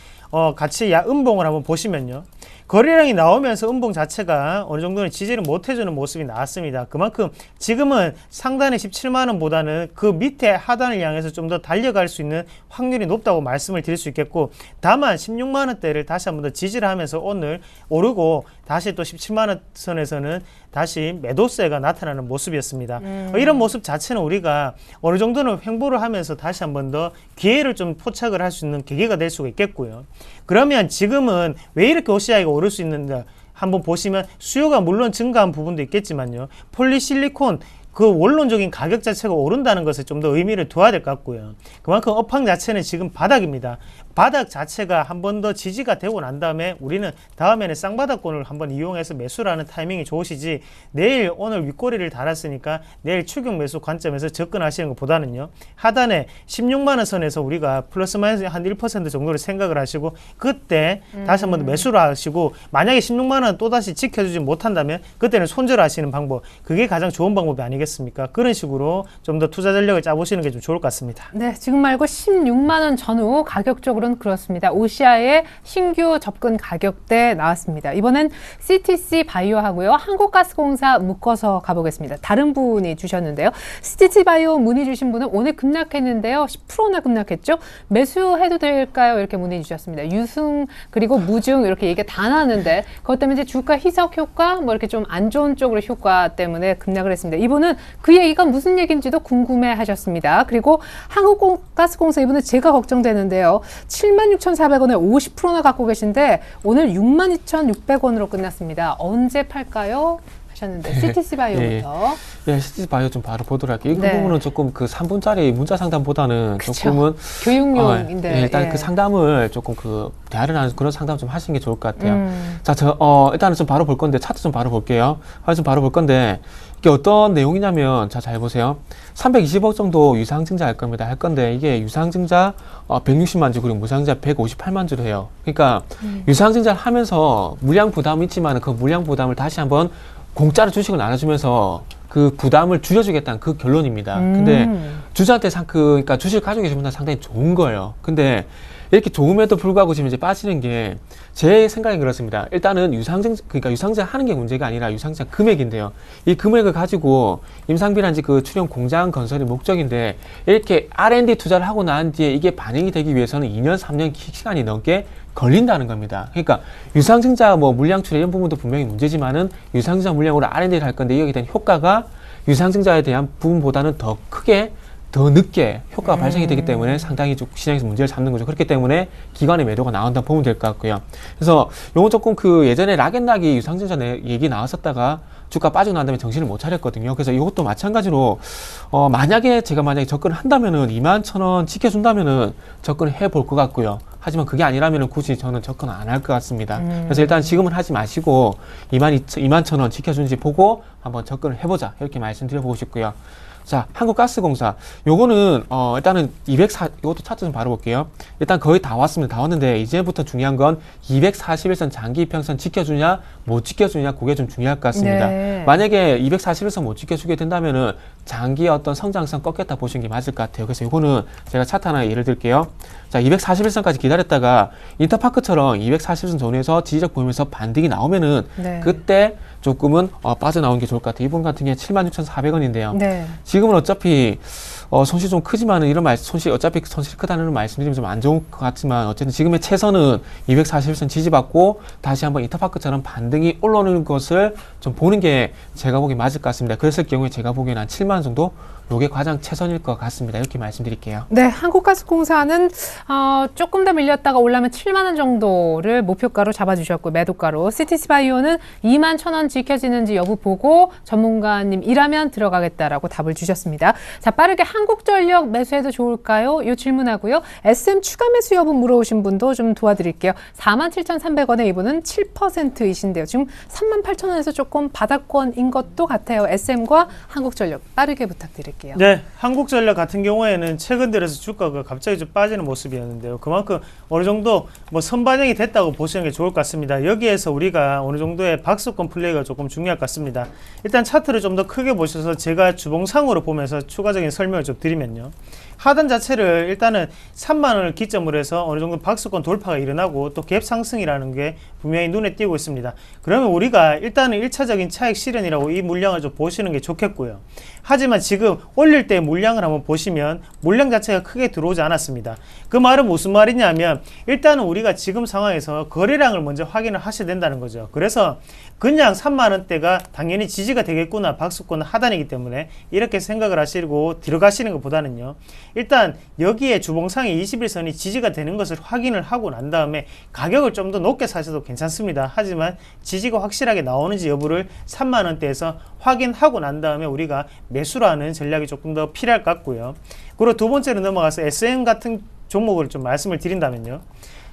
같이 음봉을 한번 보시면요. 거래량이 나오면서 음봉 자체가 어느 정도는 지지를 못 해주는 모습이 나왔습니다. 그만큼 지금은 상단의 17만 원보다는 그 밑에 하단을 향해서 좀 더 달려갈 수 있는 확률이 높다고 말씀을 드릴 수 있겠고, 다만 16만 원대를 다시 한번 더 지지를 하면서 오늘 오르고 다시 또 17만 원 선에서는 다시 매도세가 나타나는 모습이었습니다. 이런 모습 자체는 우리가 어느 정도는 횡보를 하면서 다시 한번 더 기회를 좀 포착을 할 수 있는 계기가 될 수가 있겠고요. 그러면 지금은 왜 이렇게 OCI가 오를 수 있는가 한번 보시면, 수요가 물론 증가한 부분도 있겠지만요, 폴리실리콘 그 원론적인 가격 자체가 오른다는 것에 좀 더 의미를 두어야 될 것 같고요. 그만큼 업황 자체는 지금 바닥입니다. 바닥 자체가 한 번 더 지지가 되고 난 다음에 우리는 다음에는 쌍바닥권을 한번 이용해서 매수를 하는 타이밍이 좋으시지, 내일 오늘 윗꼬리를 달았으니까 내일 추격 매수 관점에서 접근하시는 것보다는요, 하단에 16만 원 선에서 우리가 플러스 마이너스 한 1% 정도를 생각을 하시고 그때 다시 한번 매수를 하시고, 만약에 16만 원 또다시 지켜주지 못한다면 그때는 손절하시는 방법, 그게 가장 좋은 방법이 아니겠습니까? 그런 식으로 좀 더 투자 전략을 짜보시는 게 좀 좋을 것 같습니다. 네, 지금 말고 16만 원 전후 가격적으로는 그렇습니다. 오시아의 신규 접근 가격대 나왔습니다. 이번엔 CTC 바이오 하고요. 한국가스공사 묶어서 가보겠습니다. 다른 분이 주셨는데요. CTC 바이오 문의 주신 분은 오늘 급락했는데요. 10%나 급락했죠. 매수해도 될까요? 이렇게 문의 주셨습니다. 유승 그리고 무증 이렇게 얘기 다 나왔는데 그것 때문에 이제 주가 희석 효과 뭐 이렇게 좀 안 좋은 쪽으로 효과 때문에 급락을 했습니다. 이분은 그 얘기가 무슨 얘기인지도 궁금해 하셨습니다. 그리고 한국가스공사 이분은 제가 걱정되는데요. 76,400원에 50%나 갖고 계신데 오늘 62,600원으로 끝났습니다. 언제 팔까요? 하셨는데 CTC 바이오부터. 예, CTC 바이오 좀 바로 보도록 할게요. 이 네. 부분은 조금 그 3분짜리 문자 상담보다는 그쵸. 조금은 교육용인데. 일단 예. 그 상담을 조금 그 대화를 하는 그런 상담 좀 하시는 게 좋을 것 같아요. 자, 일단은 좀 바로 볼 건데 차트 좀 바로 볼게요. 좀 바로 볼 건데 이게 어떤 내용이냐면 자, 잘 보세요. 320억 정도 유상증자 할 겁니다. 할 건데 이게 유상증자 160만 주 그리고 무상증자 158만 주로 해요. 그러니까 유상증자를 하면서 물량 부담이 있지만 그 물량 부담을 다시 한번 공짜로 주식을 나눠주면서 그 부담을 줄여주겠다는 그 결론입니다. 근데 주주한테 그러니까 주식을 가지고 계신 분은 상당히 좋은 거예요. 근데 이렇게 좋음에도 불구하고 지금 이제 빠지는 게 제 생각엔 그렇습니다. 일단은 그러니까 유상증자 하는 게 문제가 아니라 유상증자 금액인데요. 이 금액을 가지고 임상비란지 그 출연 공장 건설이 목적인데 이렇게 R&D 투자를 하고 난 뒤에 이게 반영이 되기 위해서는 2년, 3년 시간이 넘게 걸린다는 겁니다. 그러니까 유상증자 뭐 물량 출현 이런 부분도 분명히 문제지만은 유상증자 물량으로 R&D를 할 건데 여기에 대한 효과가 유상증자에 대한 부분보다는 더 크게 더 늦게 효과가 발생이 되기 때문에 상당히 좀 시장에서 문제를 잡는 거죠. 그렇기 때문에 기관의 매도가 나온다 보면 될 것 같고요. 그래서 요건 조금 그 예전에 락앤락이 유상증자 얘기 나왔었다가 주가 빠지고 난 다음에 정신을 못 차렸거든요. 그래서 이것도 마찬가지로 만약에 제가 접근을 한다면은 21,000원 지켜준다면은 접근을 해볼 것 같고요. 하지만 그게 아니라면은 굳이 저는 접근 안 할 것 같습니다. 그래서 일단 지금은 하지 마시고 21,000원 지켜준지 보고 한번 접근을 해보자 이렇게 말씀드려보고 싶고요. 자, 한국가스공사. 요거는, 일단은 이것도 차트 좀 바로 볼게요. 일단 거의 다 왔습니다. 다 왔는데, 이제부터 중요한 건 241선 장기 이평선 지켜주냐, 못 지켜주냐, 그게 좀 중요할 것 같습니다. 네. 만약에 241선 못 지켜주게 된다면은, 장기 어떤 성장성 꺾였다 보시는 게 맞을 것 같아요. 그래서 요거는 제가 차트 하나 예를 들게요. 자, 241선까지 기다렸다가, 인터파크처럼 241선 전후에서 지지적 보이면서 반등이 나오면은, 네. 그때 조금은 빠져나오는 게 좋을 것 같아요. 이분 같은 경우에 76,400원인데요. 네. 지금은 어차피 손실이 좀 크지만은 어차피 손실이 크다는 말씀드리면 좀 안 좋은 것 같지만 어쨌든 지금의 최선은 241선 지지받고 다시 한번 인터파크처럼 반등이 올라오는 것을 좀 보는 게 제가 보기에 맞을 것 같습니다. 그랬을 경우에 제가 보기에는 한 7만 원 정도 요게 가장 최선일 것 같습니다. 이렇게 말씀드릴게요. 네, 한국가스공사는 조금 더 밀렸다가 올라면 7만 원 정도를 목표가로 잡아주셨고 매도가로 CTC 바이오는 21,000원 지켜지는지 여부 보고 전문가님이라면 들어가겠다라고 답을 주셨습니다. 자, 빠르게 한국전력 매수해도 좋을까요? 이 질문하고요. SM 추가 매수 여부 물어오신 분도 좀 도와드릴게요. 47,300원에 이분은 7%이신데요. 지금 38,000원에서 조금 바닥권인 것도 같아요. SM과 한국전력 빠르게 부탁드릴게요. 네, 한국전력 같은 경우에는 최근 들어서 주가가 갑자기 좀 빠지는 모습이었는데요. 그만큼 어느 정도 뭐 선반영이 됐다고 보시는 게 좋을 것 같습니다. 여기에서 우리가 어느 정도의 박스권 플레이가 조금 중요할 것 같습니다. 일단 차트를 좀 더 크게 보셔서 제가 주봉상으로 보면서 추가적인 설명을 좀 드리면요. 하단 자체를 일단은 3만 원을 기점으로 해서 어느 정도 박스권 돌파가 일어나고 또 갭 상승이라는 게 분명히 눈에 띄고 있습니다. 그러면 우리가 일단은 1차적인 차익 실현이라고 이 물량을 좀 보시는 게 좋겠고요. 하지만 지금 올릴 때 물량을 한번 보시면 물량 자체가 크게 들어오지 않았습니다. 그 말은 무슨 말이냐면 일단은 우리가 지금 상황에서 거래량을 먼저 확인을 하셔야 된다는 거죠. 그래서 그냥 3만 원대가 당연히 지지가 되겠구나, 박스권 하단이기 때문에 이렇게 생각을 하시고 들어가시는 것보다는요. 일단 여기에 주봉상의 21선이 지지가 되는 것을 확인을 하고 난 다음에 가격을 좀 더 높게 사셔도 괜찮습니다. 하지만 지지가 확실하게 나오는지 여부를 3만 원대에서 확인하고 난 다음에 우리가 매수를 하는 전략이 조금 더 필요할 것 같고요. 그리고 두 번째로 넘어가서 SM 같은 종목을 좀 말씀을 드린다면요.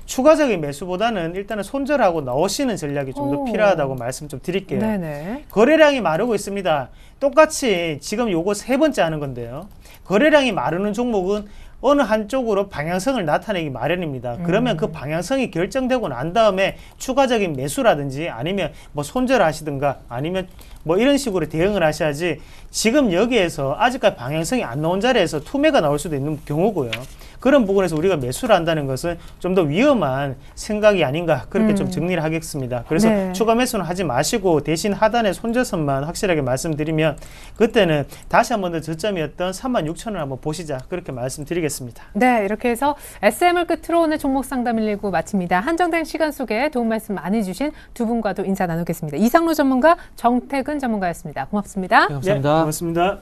추가적인 매수보다는 일단은 손절하고 넣으시는 전략이 좀 더 오. 필요하다고 말씀 좀 드릴게요. 네네. 거래량이 마르고 있습니다. 똑같이 지금 요거 세 번째 하는 건데요. 거래량이 마르는 종목은 어느 한쪽으로 방향성을 나타내기 마련입니다. 그러면 그 방향성이 결정되고 난 다음에 추가적인 매수라든지 아니면 뭐 손절하시든가 아니면 뭐 이런 식으로 대응을 하셔야지 지금 여기에서 아직까지 방향성이 안 나온 자리에서 투매가 나올 수도 있는 경우고요. 그런 부분에서 우리가 매수를 한다는 것은 좀 더 위험한 생각이 아닌가 그렇게 좀 정리를 하겠습니다. 그래서 네. 추가 매수는 하지 마시고 대신 하단의 손절선만 확실하게 말씀드리면 그때는 다시 한 번 더 저점이었던 36,000원 한번 보시자 그렇게 말씀드리겠습니다. 네, 이렇게 해서 SM을 끝으로 오늘 종목 상담 119 마칩니다. 한정된 시간 속에 도움 말씀 많이 주신 두 분과도 인사 나누겠습니다. 이상로 전문가, 정태근 전문가였습니다. 고맙습니다. 네, 감사합니다. 고맙습니다.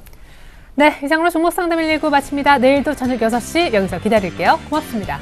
네, 이상으로 종목 상담 119 마칩니다. 내일도 저녁 6시 여기서 기다릴게요. 고맙습니다.